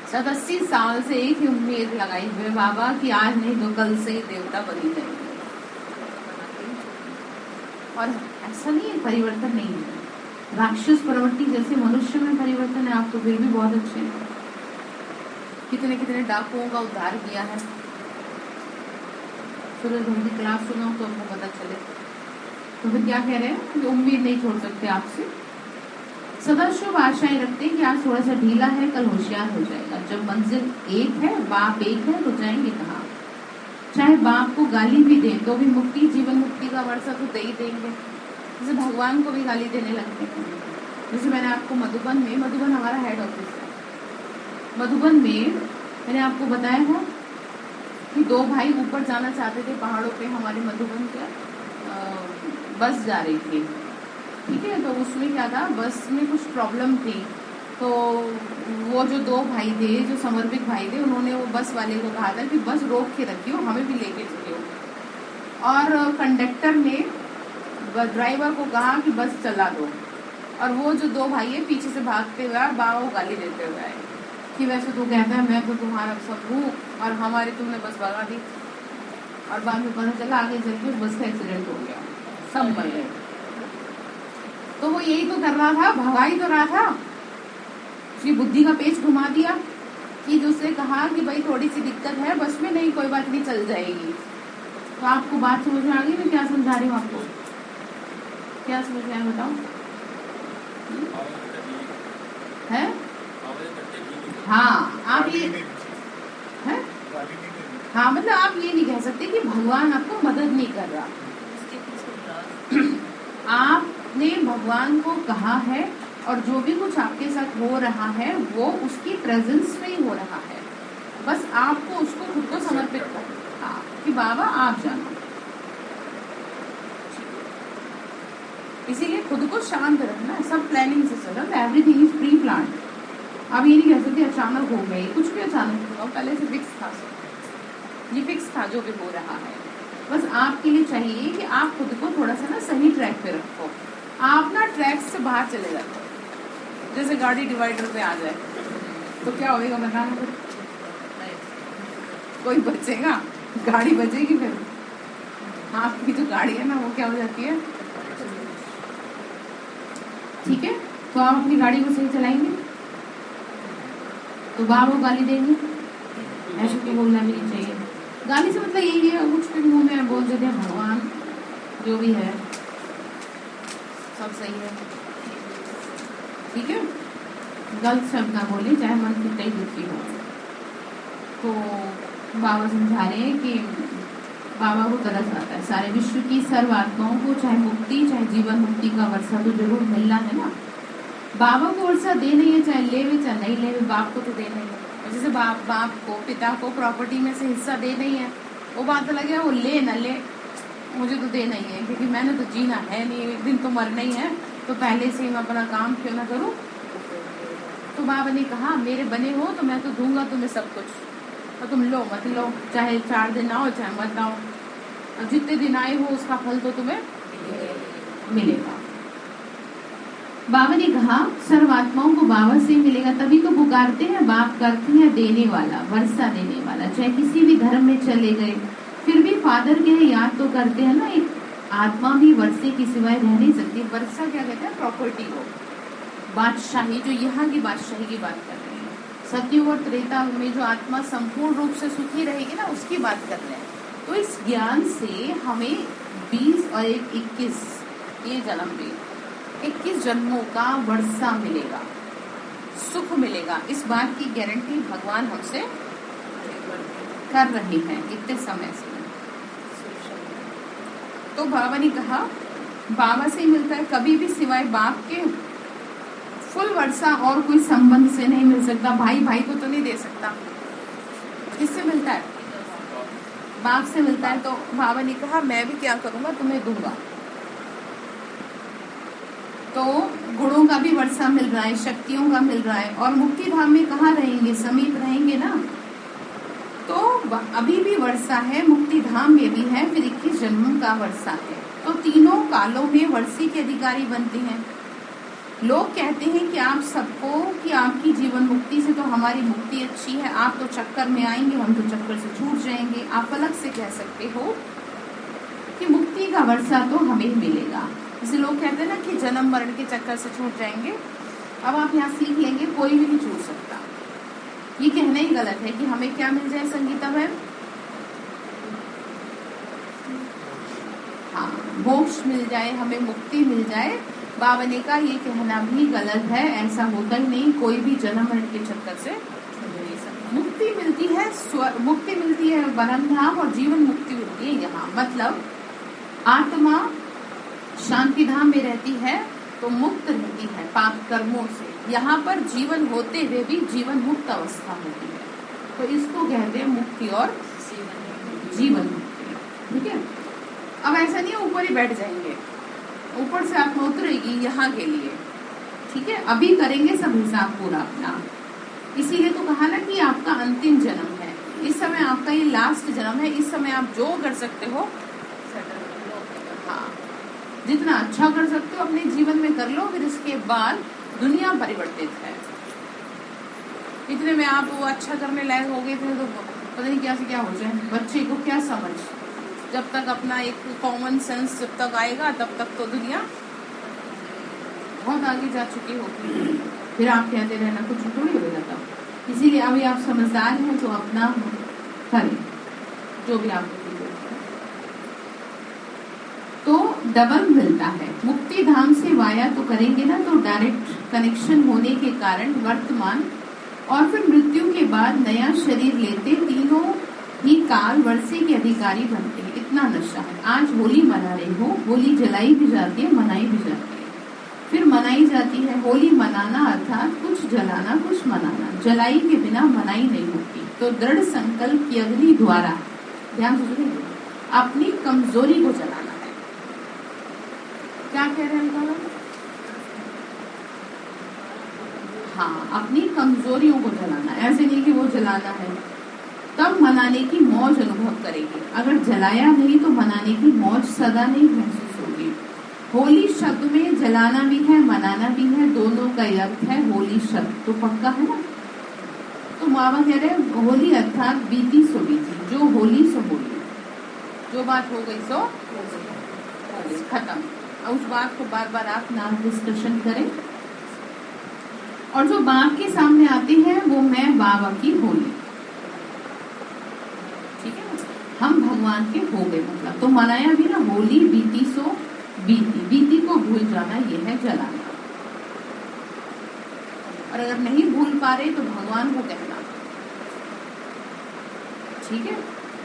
87 साल से एक ही उम्मीद लगाई हुए बाबा कि आज नहीं तो कल से देवता बनी जाएंगे। और ऐसा नहीं है, परिवर्तन नहीं है। राक्षस प्रवृत्ति जैसे मनुष्य में परिवर्तन है, आप तो फिर भी बहुत अच्छे हैं। कितने कितने डाकुओं का उद्धार किया है। सूरज की क्लास सुनो तो आपको पता चले। तो फिर क्या कह रहे हैं, उम्मीद नहीं छोड़ सकते आपसे, सदा शुभ आशाएं रखते हैं कि आज थोड़ा सा ढीला है, कल होशियार हो जाएगा। जब मंजिल एक है, बाप एक है, तो जाएंगे कहाँ। चाहे बाप को गाली भी दें तो भी मुक्ति, जीवन मुक्ति का वर्षा तो दे ही देंगे। जैसे भगवान को भी गाली देने लगते हैं। जैसे मैंने आपको मधुबन हमारा हेड ऑफिस है, मधुबन में मैंने आपको बताया था कि 2 भाई ऊपर जाना चाहते थे पहाड़ों पे, हमारे मधुबन के बस जा रही थी, ठीक है। तो उसमें क्या था, बस में कुछ प्रॉब्लम थी। तो वो जो 2 भाई थे, जो समर्पित भाई थे, उन्होंने वो बस वाले को कहा था कि बस रोक के रखियो, हमें भी लेके चलियो। और कंडक्टर ने ड्राइवर को कहा कि बस चला दो। और वो जो 2 भाई है पीछे से भागते हुए और बाबा को गाली देते हुए आए कि वैसे तो कहता है मैं तो तुम्हारा सब हूँ और हमारी तुमने बस भगा दी। और बाद में पता चला आगे चल के बस का एक्सीडेंट हो गया, सब मर गए। तो वो यही तो कर रहा था, भगा ही तो रहा था। उसकी बुद्धि का पेच घुमा दिया कि उससे कहा कि भाई थोड़ी सी दिक्कत है बस में, नहीं कोई बात नहीं चल जाएगी। तो आपको बात समझ में आ गई, मैं क्या समझा रही हूँ आपको, क्या समझ में आया बताओ है। हाँ आप ये है, हाँ मतलब आप ये नहीं कह सकते कि भगवान आपको मदद नहीं कर रहा। आपने भगवान को कहा है और जो भी कुछ आपके साथ हो रहा है वो उसकी प्रेजेंस में ही हो रहा है। बस आपको उसको खुद को समर्पित करना, हाँ कि बाबा आप जानो। इसीलिए खुद को शांत रखना है, सब प्लानिंग से चल रहा है, एवरीथिंग इज प्री प्लान। अब ये नहीं कह सकते अचानक हो गए, कुछ भी अचानक होगा, पहले से फिक्स था, ये फिक्स था जो भी हो रहा है। बस आपके लिए चाहिए कि आप खुद को थोड़ा सा ना सही ट्रैक पे रखो। आप ना ट्रैक से बाहर चले जाते, जैसे गाड़ी डिवाइडर पे आ जाए तो क्या होगा बताना, कोई बचेगा गाड़ी बचेगी फिर। आपकी जो गाड़ी है ना वो क्या हो जाती है, ठीक है। तो आप अपनी गाड़ी को सही चलाएंगे तो बाबा को गाली देंगे, ऐसे तो बोलना भी नहीं चाहिए। गाली से मतलब यही है कुछ भी मुंह में बोल देते हैं, भगवान जो भी है सब सही है, ठीक है। गलत शब्द ना बोले चाहे मन कितना ही दुखी हो। तो बाबा समझा रहे हैं कि बाबा को तरस आता है सारे विश्व की सर्व आत्माओं को चाहे मुक्ति चाहे जीवन मुक्ति का वर्षा तो जरूर मिलना है ना। बाबा को वर्षा दे नहीं है, चाहे ले चाहे नहीं ले, बाप को तो देना ही है। जैसे बाप को पिता को प्रॉपर्टी में से हिस्सा दे नहीं है, वो बात अलग है, वो ले न ले मुझे तो देना ही है, क्योंकि मैंने तो जीना है नहीं, एक दिन तो मरना ही है, तो पहले से ही मैं अपना काम क्यों ना करूं। तो बाबा ने कहा मेरे बने हो तो मैं तो दूंगा तुम्हें सब कुछ, और तुम लो मत लो, चाहे 4 दिन आओ चाहे मत आओ, और जितने दिन आए हो उसका फल तो तुम्हें मिलेगा। बाबा ने कहा सर्वात्माओं को बाबा से मिलेगा, तभी तो पुकारते हैं। बाप करते हैं देने वाला, वर्षा देने वाला। चाहे किसी भी धर्म में चले गए फिर भी फादर के याद तो करते हैं ना। एक आत्मा भी वर्षे की सिवाय रह नहीं सकती। वर्षा क्या कहते हैं, प्रॉपर्टी को, बादशाही, जो यहाँ की बादशाही की बात कर रहे हैं। सतयुग और त्रेता में जो आत्मा संपूर्ण रूप से सुखी रहेगी ना, उसकी बात कर रहे हैं। तो इस ज्ञान से हमें 20 और 21 ये जन्म में 21 जन्मों का वर्षा मिलेगा, सुख मिलेगा। इस बात की गारंटी भगवान हमसे कर रहे हैं इतने समय से। तो बाबा ने कहा बाबा से ही मिलता है, कभी भी सिवाय बाप के फुल वर्षा और कोई संबंध से नहीं मिल सकता। भाई भाई को तो नहीं दे सकता, किससे मिलता है, बाप से मिलता है। तो बाबा ने कहा मैं भी क्या करूंगा, तुम्हें दूंगा। तो गुणों का भी वर्षा मिल रहा है, शक्तियों का मिल रहा है। और मुक्ति धाम में कहाँ रहेंगे, समीप रहेंगे ना, तो अभी भी वर्षा है, मुक्ति धाम में भी है, फिर 21 जन्मों का वर्षा है। तो तीनों कालों में वर्षी के अधिकारी बनते हैं। लोग कहते हैं कि आप सबको कि आपकी जीवन मुक्ति से तो हमारी मुक्ति अच्छी है, आप तो चक्कर में आएंगे, हम तो चक्कर से छूट जाएंगे। आप अलग से कह सकते हो कि मुक्ति का वर्षा तो हमें मिलेगा। जैसे लोग कहते हैं ना कि जन्म मरण के चक्कर से छूट जाएंगे। अब आप यहाँ सीख लेंगे कोई भी नहीं छूट सकता, ये कहना ही गलत है कि हमें क्या मिल जाए संगीता बहन, हाँ मोक्ष मिल जाए, हमें मुक्ति मिल जाए। बाबा ने कहा ये कहना भी गलत है, ऐसा होता ही नहीं, कोई भी जन्म मरण के चक्कर से नहीं सकता। मुक्ति मिलती है, मुक्ति मिलती है परम धाम, और जीवन मुक्ति मिलती है यहाँ। मतलब आत्मा शांति धाम में रहती है तो मुक्त रहती है पाप कर्मों से, यहाँ पर जीवन होते हुए भी जीवन मुक्त अवस्था होती है। तो इसको कहते हैं मुक्ति और जीवन मुक्ति, ठीक है। अब ऐसा नहीं है ऊपर ही बैठ जाएंगे, ऊपर से आत्मा उतरेगी यहाँ के लिए, ठीक है। अभी करेंगे सब हिसाब पूरा अपना, इसीलिए तो कहा ना कि आपका अंतिम जन्म है, इस समय आपका ये लास्ट जन्म है। इस समय आप जो कर सकते हो, हाँ जितना अच्छा कर सकते हो अपने जीवन में कर लो, फिर इसके बाद दुनिया परिवर्तित है। इतने में आप वो अच्छा करने लायक हो गए थे तो पता नहीं क्या से क्या हो जाए। बच्चे को क्या समझ, जब तक अपना एक कॉमन सेंस जब तक आएगा तब तक तो दुनिया बहुत आगे जा चुकी होगी, फिर आप कहते रहना कुछ थोड़ी हो जाता। इसीलिए अभी आप समझदार हैं तो अपना करें जो भी आप तो डबल मिलता है। मुक्ति धाम से वाया तो करेंगे ना, तो डायरेक्ट कनेक्शन होने के कारण वर्तमान और फिर मृत्यु के बाद नया शरीर लेते तीनों ही काल वर्षे के अधिकारी बनते हैं। इतना नशा है। आज होली मना रहे हो, होली जलाई भी जाती है, मनाई भी जाती है, फिर मनाई जाती है। होली मनाना अर्थात कुछ जलाना कुछ मनाना, जलाई के बिना मनाई नहीं होती। तो दृढ़ संकल्प की अग्नि द्वारा, ध्यान से सुनिए, अपनी कमजोरी को जलाना है। क्या कह रहे हैं बाबा? हाँ, अपनी कमजोरियों को जलाना, ऐसे नहीं कि वो जलाना है तब मनाने की मौज अनुभव करेगी। अगर जलाया नहीं तो मनाने की मौज सदा नहीं महसूस होगी। होली शब्द में जलाना भी है मनाना भी है, दोनों का अर्थ है होली शब्द, तो पक्का है ना। तो बाबा कह रहे हैं होली अर्थात बीती सो बीती, जो होली सो होली, जो बात हो गई सो हो गई, खत्म। उस बात को बार बार आप ना डिस्कशन करें। और जो बाप के सामने आती है वो मैं बाबा की होली, ठीक है। हम भगवान के हो गए मतलब, तो मनाया भी ना होली बीती सो बीती, बीती को भूल जाना ये है जलाना। और अगर नहीं भूल पा रहे तो भगवान को कहना, ठीक है।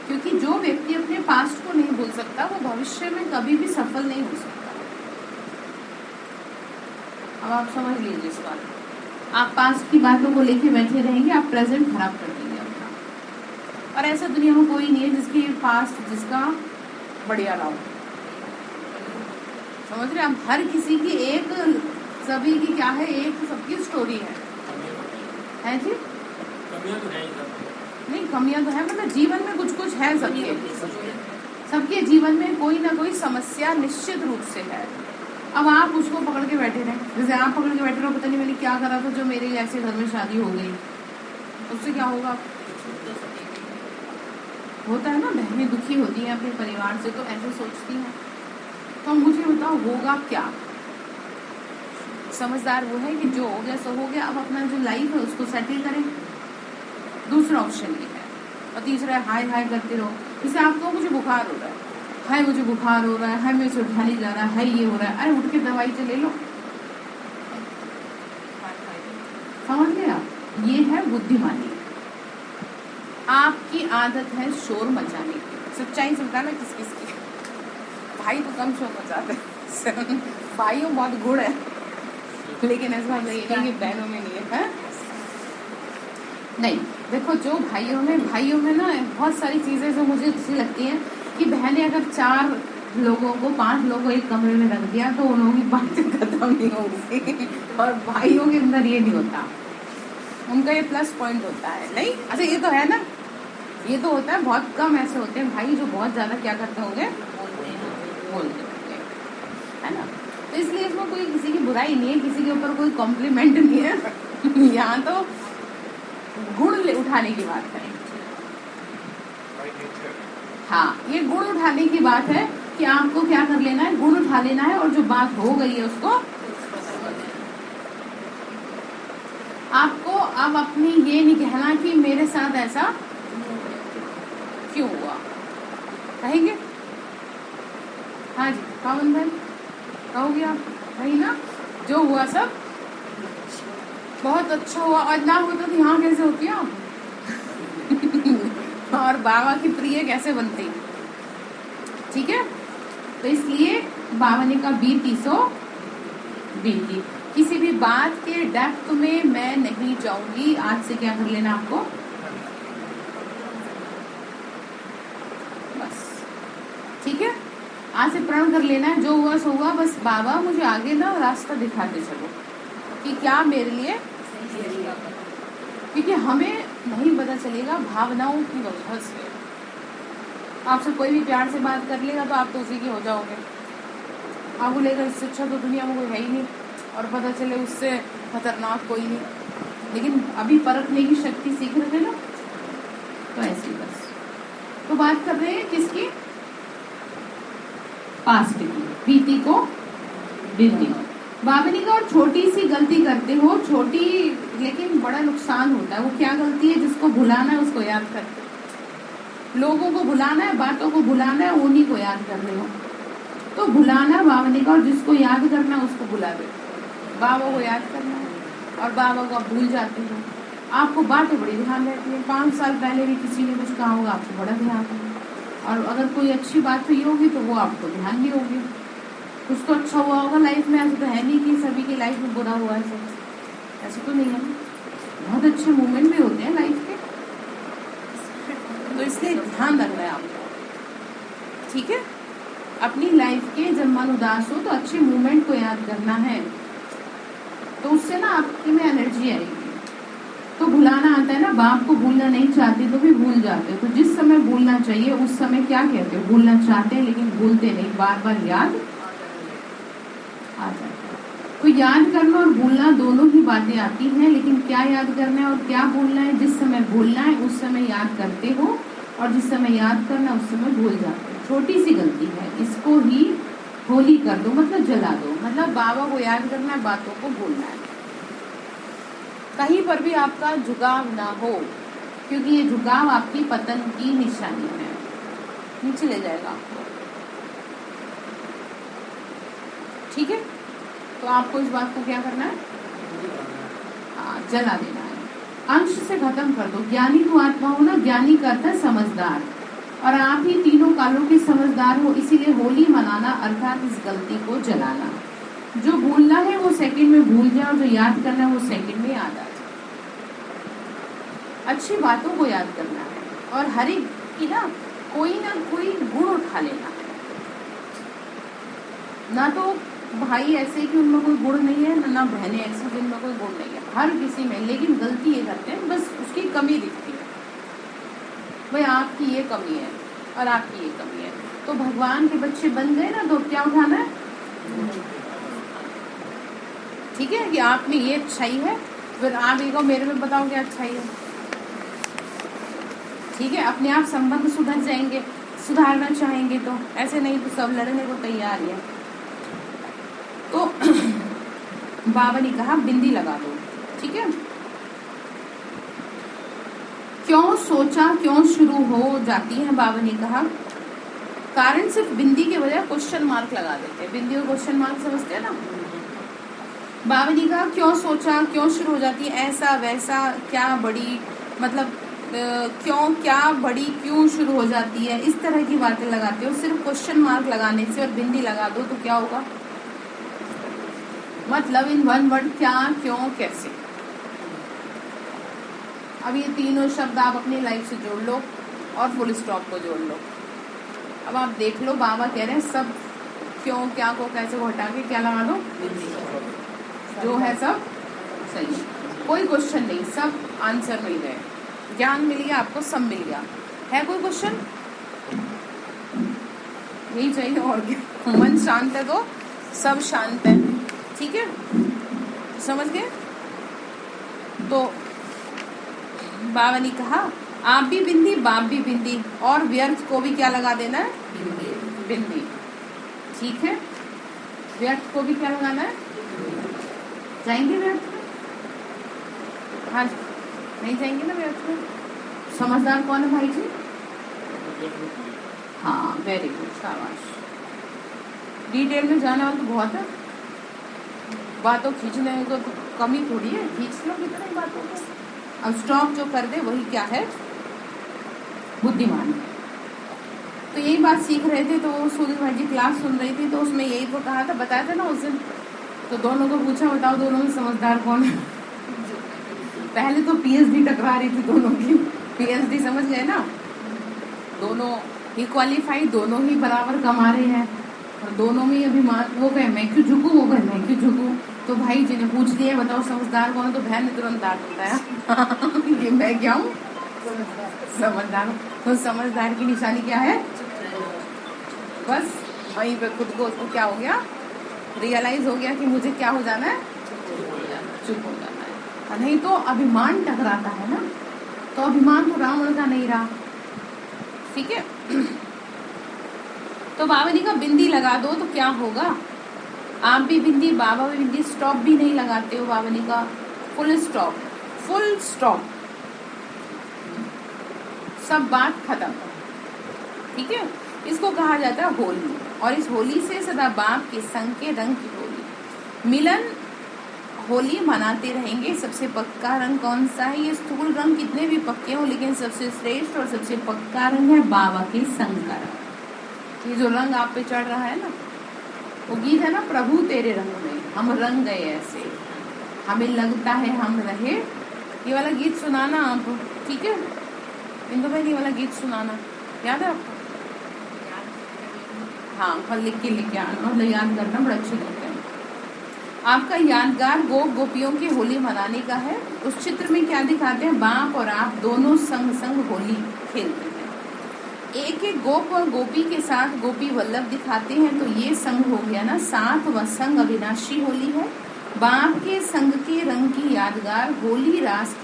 क्योंकि जो व्यक्ति अपने पास्ट को नहीं भूल सकता वो भविष्य में कभी भी सफल नहीं हो सकता। अब आप समझ लीजिए इस बात, आप पास्ट की बातों को लेके बैठे रहेंगे, आप प्रेजेंट खराब कर देंगे अपना। और ऐसा दुनिया में कोई नहीं है जिसकी पास्ट जिसका बढ़िया रहा हो, समझ रहे। अब हर किसी की एक, सभी की क्या है, एक सबकी स्टोरी है जी। कमियां तो है ही सब। नहीं कमियां तो है, मतलब जीवन में कुछ कुछ है सबके जीवन में कोई ना कोई समस्या निश्चित रूप से है। अब आप उसको पकड़ के बैठे रहे, जैसे आप पकड़ के बैठे रहो, पता नहीं मैंने क्या करा था जो मेरे ऐसे घर में शादी हो गई, उससे क्या होगा। होता है ना, बहनें दुखी होती हैं अपने परिवार से तो ऐसे सोचती हैं। तो मुझे बताओ होगा क्या। समझदार वो है कि जो हो गया सो हो गया, अब अपना जो लाइफ है उसको सेटल करें। दूसरा ऑप्शन ये है। और तीसरा हाय हाय करते रहो। जैसे आपको मुझे बुखार हो रहा है, हाय मुझे बुखार हो रहा है, हाय मेरे से उठा नहीं जा रहा है, ये हो रहा है, अरे उठ के दवाई तो ले लो। समझ गए आप, ये है बुद्धिमानी। आपकी आदत है शोर मचाने की। सच्चाई से बताना किस किस की। भाई तो कम शोर मचाते हैं, भाइयों बहुत गुड़ है, लेकिन ऐसा नहीं है कि बहनों में नहीं है। नहीं देखो, जो भाइयों में ना बहुत सारी चीजें जो मुझे अच्छी लगती हैं कि बहनें अगर 4 लोगों को 5 लोगों को एक कमरे में रख दिया तो उन लोगों की बातें खत्म नहीं होगी। और भाइयों के अंदर ये नहीं होता, उनका ये प्लस पॉइंट होता है। नहीं अच्छा, ये तो है ना, ये तो होता है। बहुत कम ऐसे होते हैं भाई जो बहुत ज्यादा क्या करते होंगे, बोलते होंगे, है ना। तो इसलिए इसमें कोई किसी की बुराई नहीं है, किसी के ऊपर कोई कॉम्प्लीमेंट नहीं है। यहाँ तो गुण उठाने की बात है। हाँ, ये गुण उठाने की बात है कि आपको क्या कर लेना है, गुण उठा लेना है। और जो बात हो गई है उसको आपको अब अपनी ये नहीं कहना कि मेरे साथ ऐसा क्यों हुआ, कहेंगे। हाँ जी पावन भाई, कहोगे आप, वही ना, जो हुआ सब बहुत अच्छा हुआ, और ना होता तो यहाँ कैसे होती आप। और बाबा की प्रिय कैसे बनती, ठीक है। तो इसलिए बाबा ने कहा बीती सो बीती। किसी भी बात के डेप्थ में मैं नहीं जाऊंगी। आज से क्या कर लेना आपको, बस ठीक है, आज से प्रण कर लेना है, जो हुआ सो हुआ। बस बाबा मुझे आगे ना रास्ता दिखाते चलो कि क्या मेरे लिए, क्योंकि हमें नहीं पता चलेगा भावनाओं की वजह से। आपसे कोई भी प्यार से बात कर लेगा तो आप तो उसी के हो जाओगे। आप बोलेगा इससे अच्छा तो दुनिया में कोई है ही नहीं, और पता चले उससे खतरनाक कोई नहीं। लेकिन अभी परखने की शक्ति सीख रहे थे ना, तो ऐसे बस। तो बात कर रहे हैं किसकी, पास्ट की, बीती को बीती। बाबा ने कहा और छोटी सी गलती करते हो, छोटी लेकिन बड़ा नुकसान होता है। वो क्या गलती है, जिसको भुलाना है उसको याद करते हो। लोगों को भुलाना है, बातों को भुलाना है, उन्हीं को याद कर रहे हो। तो भुलाना बाबा ने कहा, और जिसको याद करना उसको भुला दे। बाबा को याद करना है और बाबा को आप भूल जाते हो। आपको बातें बड़ी ध्यान रहती है। 5 साल पहले भी किसी ने कुछ कहा होगा, आपको बड़ा ध्यान है। और अगर कोई अच्छी बात हुई होगी तो वो आपको ध्यान नहीं होगी। कुछ तो अच्छा हुआ होगा लाइफ में। ऐसा तो है नहीं कि सभी की लाइफ में बुरा हुआ है सब, ऐसा तो नहीं है। बहुत अच्छे मोमेंट भी होते हैं लाइफ के, तो इसलिए ध्यान रखना है आपको, ठीक है। अपनी लाइफ के जब मन उदास हो तो अच्छे मोमेंट को याद करना है, तो उससे ना आपकी में एनर्जी आएगी। तो भुलाना आता है ना, बाप को भूलना नहीं चाहते तो भी भूल जाते हो। तो जिस समय भूलना चाहिए उस समय क्या कहते हो, भूलना चाहते हैं लेकिन भूलते नहीं, बार बार याद आ जाता है। तो याद करना और भूलना दोनों ही बातें आती हैं, लेकिन क्या याद करना है और क्या भूलना है? जिस समय भूलना है उस समय याद करते हो, और जिस समय याद करना उस समय भूल जाते हो। छोटी सी गलती है, इसको ही होली कर दो, मतलब जला दो। मतलब बाबा को याद करना है, बातों को भूलना है। कहीं पर भी आपका झुकाव ना हो, क्योंकि ये झुकाव आपकी पतन की निशानी है, नीचे ले जाएगा आपको। ठीक है, तो आपको इस बात को क्या करना है? जला देना है, अंश से खत्म कर दो। ज्ञानी तो आत्मा हो ना, ज्ञानी करता है समझदार, और आप ही तीनों कालों के समझदार हो, इसीलिए होली मनाना अर्थात इस गलती को जलाना। जो भूलना है वो सेकंड में भूल जाए, और जो याद करना है वो सेकंड में याद आ जाए। अच्छी बातों को याद करना है, और हर एक की ना कोई गुण उठा लेना है। ना तो भाई ऐसे कि उनमें कोई गुण नहीं है, ना बहनें ऐसी जिनमें कोई गुण नहीं है, हर किसी में। लेकिन गलती ये करते हैं, बस उसकी कमी दिखती है, भाई आपकी ये कमी है और आपकी ये कमी है। तो भगवान के बच्चे बन गए ना, तो क्या उठाना है? ठीक है, कि आप में ये अच्छाई है, फिर आप एक मेरे में बताओ क्या अच्छाई है। ठीक है, अपने आप संबंध सुधर जाएंगे, सुधारना चाहेंगे तो। ऐसे नहीं तो सब लड़ने को तैयार है। तो बाबा ने कहा बिंदी लगा दो। ठीक है, क्यों सोचा क्यों शुरू हो जाती है? बाबा ने कहा कारण सिर्फ बिंदी के बजाय क्वेश्चन मार्क लगा देते हैं। बिंदी और क्वेश्चन मार्क समझते हैं ना। बाबा ने कहा क्यों सोचा क्यों शुरू हो जाती है, ऐसा वैसा क्या बड़ी, मतलब क्यों क्या बड़ी क्यों शुरू हो जाती है, इस तरह की बातें लगाते हो। सिर्फ क्वेश्चन मार्क लगाने से और बिंदी लगा दो तो क्या होगा? मतलब इन वन वर्ड, क्या क्यों कैसे। अब ये तीनों शब्द आप अपनी लाइफ से जोड़ लो और फुल स्टॉप को जोड़ लो। अब आप देख लो, बाबा कह रहे हैं सब क्यों क्या को कैसे को हटा के क्या लगा दो? जो है सब सही, कोई क्वेश्चन नहीं, सब आंसर मिल गए, ज्ञान मिल गया आपको, सब मिल गया। है कोई क्वेश्चन? यही चाहिए और क्या। मन शांत है तो सब शांत है। ठीक है, समझ गए? तो बाबा ने कहा आप भी बिंदी बाप भी बिंदी, और व्यर्थ को भी क्या लगा देना है? बिंदी। ठीक है, व्यर्थ को भी क्या लगाना है? जाएंगे व्यर्थ में? हाँ, नहीं जाएंगे ना व्यर्थ में। समझदार कौन है भाई जी? हाँ, वेरी गुड, शाबाश। डिटेल में जाने वाला तो बहुत है, बातों खींचने को तो कमी थोड़ी है, खींच लो कितनी बातों को। अब स्टॉप जो कर दे वही क्या है? बुद्धिमान। तो यही बात सीख रहे थे, तो सूरज भाई जी क्लास सुन रही थी, तो उसमें यही तो कहा था, बताया था ना उस दिन। तो दोनों को पूछा बताओ दोनों में समझदार कौन है? पहले तो पीएचडी टकरा रही थी दोनों की। पीएचडी समझ गए ना, दोनों ही क्वालिफाइड, दोनों ही बराबर कमा रहे हैं, और दोनों में अभिमान। वो कहे मैं क्यों झुकूं, वो कहे मैं क्यों झुकूं। तो भाई जी ने पूछ लिया बताओ समझदार कौन है, तो बहन ने तुरंत डांट बताया ये मैं क्या हूँ? समझदार। तो समझदार की निशानी क्या है? बस वहीं पे खुद को उसको क्या हो गया, रियलाइज हो गया कि मुझे क्या हो जाना है? चुप हो जाना है। नहीं तो अभिमान टकराता है ना, तो अभिमान तो रावण का नहीं रहा। ठीक है, तो बाबा ने कहा बिंदी लगा दो तो क्या होगा? आप भी बिंदी बाबा भी बिंदी, स्टॉप भी नहीं लगाते हो। बाबा ने कहा फुल स्टॉप, फुल स्टॉप, सब बात खत्म। ठीक है, इसको कहा जाता है होली, और इस होली से सदा बाप के संग के रंग की होली। मिलन होली मनाते रहेंगे। सबसे पक्का रंग कौन सा है? ये स्थूल रंग कितने भी पक्के हो, लेकिन सबसे श्रेष्ठ और सबसे पक्का रंग है बाबा के संग का रंग। ये जो रंग आप पे चढ़ रहा है ना, वो गीत है ना, प्रभु तेरे रंग में हम रंग गए ऐसे, हमें लगता है हम रहे। ये वाला गीत सुनाना आप, ठीक है इंदु भाई, ये वाला गीत सुनाना, याद है आपको? हाँ, कल लिख के आना, मतलब याद करना, बड़ा अच्छे गीत है। आपका यादगार गोपियों की होली मनाने का है। उस चित्र में क्या दिखाते हैं? बाप और आप दोनों संग संग होली खेलते हैं। एक एक गोप और गोपी के साथ गोपी वल्लभ दिखाते हैं, तो ये संग हो गया ना, साथ व संग अविनाशी होली है। बाप के संग के रंग की यादगार होली रास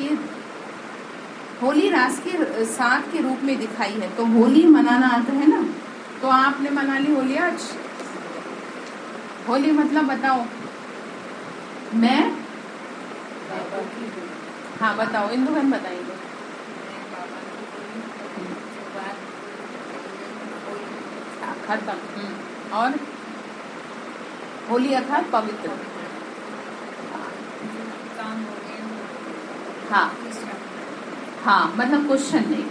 के साथ के रूप में दिखाई है। तो होली मनाना आता है ना, तो आपने मना ली होली आज। होली मतलब बताओ, मैं, हाँ बताओ, इंदु बहन बताएंगे। खत्म। और होली अर्थात पवित्र। हाँ मतलब क्वेश्चन नहीं,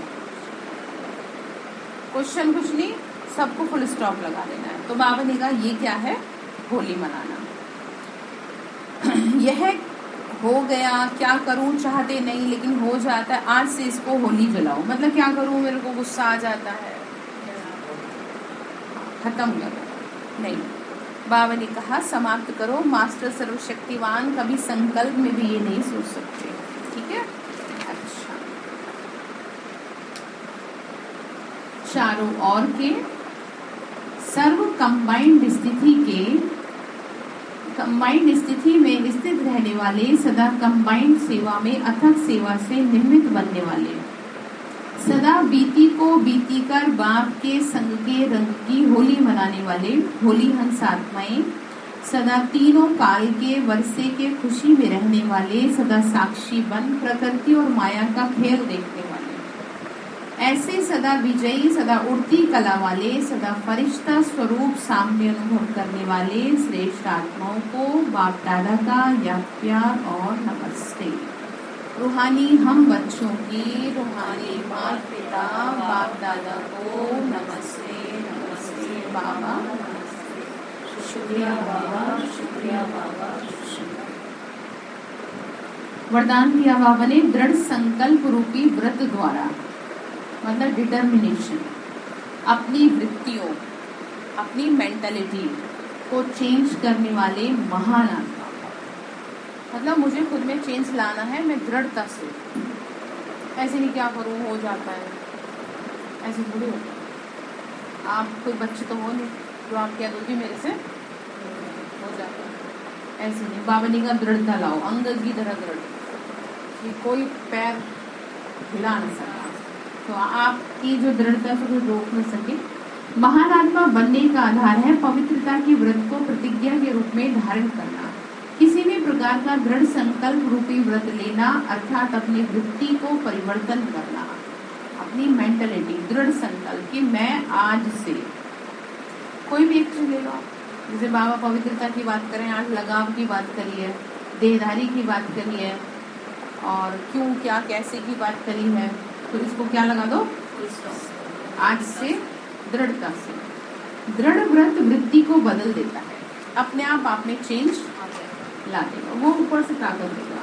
क्वेश्चन कुछ नहीं, सबको फुल स्टॉप लगा देना है। तो बाबा ने कहा ये क्या है, होली मनाना। यह हो गया, क्या करूं चाहते नहीं लेकिन हो जाता है, आज से इसको होली जलाओ। मतलब क्या करूं, मेरे को गुस्सा आ जाता है, खत्म करो। नहीं, बाबा ने कहा समाप्त करो। मास्टर सर्वशक्तिवान कभी संकल्प में भी ये नहीं सोच सकते। ठीक है, अच्छा। चारों ओर के सर्व कंबाइंड स्थिति में स्थित रहने वाले, सदा कंबाइंड सेवा में अथक सेवा से निमित्त बनने वाले, सदा बीती को बीती कर बाप के संग के रंग की होली मनाने वाले होली हंस आत्माएं, सदा तीनों काल के वर्षे के खुशी में रहने वाले, सदा साक्षी बन प्रकृति और माया का खेल देखने वाले, ऐसे सदा विजयी, सदा उड़ती कला वाले, सदा फरिश्ता स्वरूप साम्य अनुभव करने वाले श्रेष्ठ आत्माओं को बाप दादा का याद प्यार और नमस्ते। रूहानी हम बच्चों की, रूहानी माता पिता बाप दादा को नमस्ते। नमस्ते बाबा, शुक्रिया बाबा, शुक्रिया बाबा, शुक्रिया। वरदान दिया बाबा ने दृढ़ संकल्प रूपी व्रत द्वारा, मतलब डिटर्मिनेशन, अपनी वृत्तियों, अपनी मेंटालिटी को चेंज करने वाले महान आत्मा। मतलब मुझे खुद में चेंज लाना है, मैं दृढ़ता से, ऐसे ही क्या करूं हो जाता है, ऐसे थोड़ी होता है। आप कोई बच्चे तो हो नहीं जो आप कह दोगे मेरे से हो जाता है, ऐसे नहीं। बाबा ने कहा दृढ़ता लाओ, अंगद की तरह दृढ़, कि कोई पैर हिला नहीं सकता। तो आपकी जो दृढ़ता से कोई रोक न सके। महान आत्मा बनने का आधार है पवित्रता की व्रत को प्रतिज्ञा के रूप में धारण करना, किसी भी प्रकार का दृढ़ संकल्प रूपी व्रत लेना, अर्थात अपनी वृत्ति को परिवर्तन करना, अपनी मेंटालिटी, दृढ़ संकल्प कि मैं आज से, कोई भी एक चीज ले लो। जैसे बाबा पवित्रता की बात करें, आज लगाव की बात करी है, देहधारी की बात करी है, और क्यों क्या कैसे की बात करी है, तो इसको क्या लगा दो, आज से दृढ़ता से। दृढ़ व्रत वृत्ति को बदल देता है, अपने आप में चेंज ला देगा, वो ऊपर से ताकत देगा।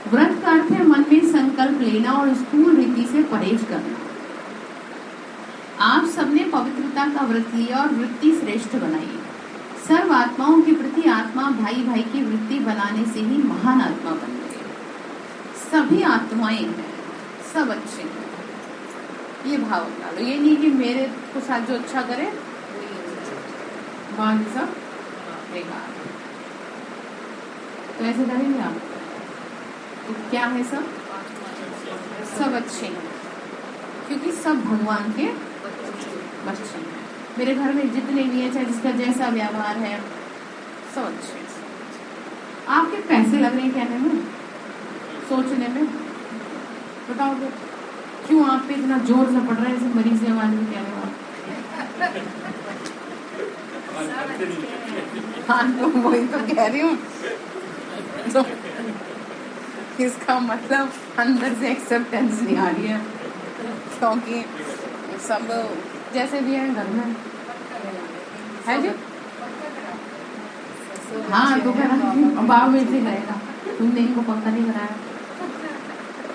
व्रत का अर्थ है मन में संकल्प लेना और स्थूल रीति से परहेज करना। आप सबने पवित्रता का व्रत लिया और वृत्ति श्रेष्ठ बनाई। सर्व आत्माओं के प्रति आत्मा भाई भाई की वृत्ति बनाने से ही महान आत्मा बन गए। सभी आत्माएं हैं, सब अच्छे हैं, ये भाव अपना लो। ये नहीं कि मेरे को साथ जो अच्छा करे बाकी सब बेकार, तो ऐसे करेंगे आप। तो क्या है, सब अच्छे हैं, क्योंकि सब भगवान के बच्चे हैं। मेरे घर में जितने भी हैं, चाहे जिसका जैसा व्यवहार है, सब अच्छे। आपके पैसे लग रहे हैं कहने में, सोचने में, बताओ तो क्यों आप पे इतना जोर से पड़ रहा है, ऐसे मरीज से आवाज में कहने वाला। हाँ तो वही तो कह रही हूँ, तो इसका मतलब अंदर से एक्सेप्टेंस नहीं आ रही है, क्योंकि सब जैसे भी है घर में है जी। हाँ तो कह रहा बाबा मेरे से करेगा, तुमने इनको पक्का नहीं कराया।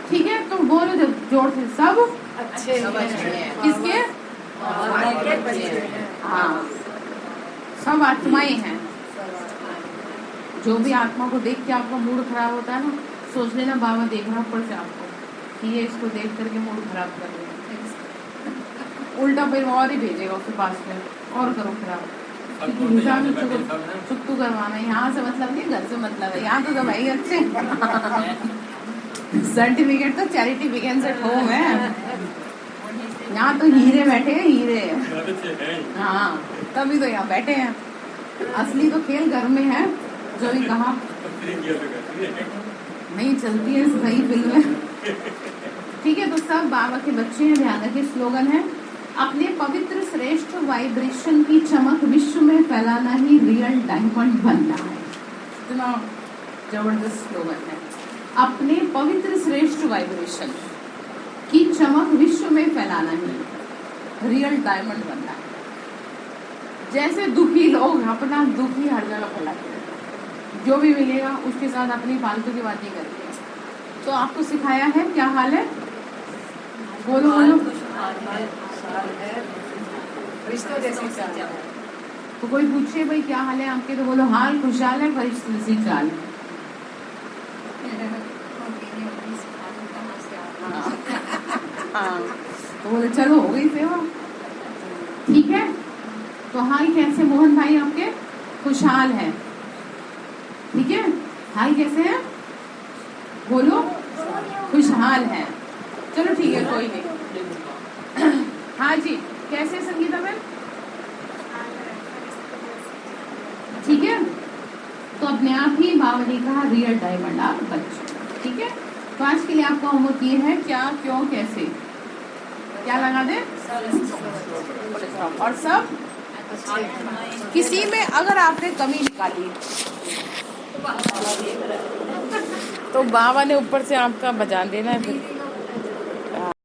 ठीक है, तुम बोलो जब जोर से, सब अच्छे किसके, हाँ सब आत्माएं हैं। जो भी आत्मा को देख के आपका मूड खराब होता है ना, सोच लेना बाबा देख रहा ऊपर से आपको कि ये इसको देख करके मूड खराब कर रहे हैं, उल्टा फिर और ही भेजेगा उसके पास में, और करो खराब। सबको निशान बैठे सब ना। चुकतू करवाना है, यहाँ से मतलब नहीं, घर से मतलब है। यहाँ तो भाई अच्छे सर्टिफिकेट तो चैरिटी बिगेन से होम है। यहाँ तो हीरे बैठे हैं, हीरे। बहुत अच्छे हैं। हाँ, तभी तो यहाँ बैठे हैं। असली तो खेल घर में है, जो भी कहा। फ्री किया तो करती है। नहीं चलती है सही फिल्म में। ठीक है, तो सब बाबा के बच्चे हैं, ध्यान रखिए। स्लोगन है, अपने पवित्र श्रेष्ठ वाइब्रेशन की चमक विश्व में फैलाना ही रियल डायमंड बनना है। इतना जबरदस्त स्लोगन है, अपने पवित्र श्रेष्ठ वाइब्रेशन की चमक विश्व में फैलाना ही रियल डायमंड बनना है। जैसे दुखी लोग अपना दुखी हर जगह फैलाते हैं, जो भी मिलेगा उसके साथ अपनी फालतू की बातें करते हैं। तो आपको सिखाया है, क्या हाल है, बोलो बोलो। रिश्तों जैसी चाल है। तो कोई पूछे भाई क्या हाल है आपके, तो बोलो हाल खुशहाल है, फरिश्ते सी चाल है। हाँ, तो बोले चलो हो गई सेवा। ठीक है, तो हाल कैसे मोहन भाई आपके, खुशहाल है। ठीक है, हाल कैसे है, बोलो खुशहाल है। चलो ठीक है, कोई नहीं। हाँ जी, कैसे संगीता मैम, ठीक है। तो अपने आप ही बाबा ने कहा रियल डायमंड आप बच्चे। ठीक है, तो आज के लिए आपका होमवर्क ये है, क्या क्यों कैसे, क्या लगा दे, और सब। किसी में अगर आपने कमी निकाली तो बाबा ने ऊपर से आपका बजा देना है फिर।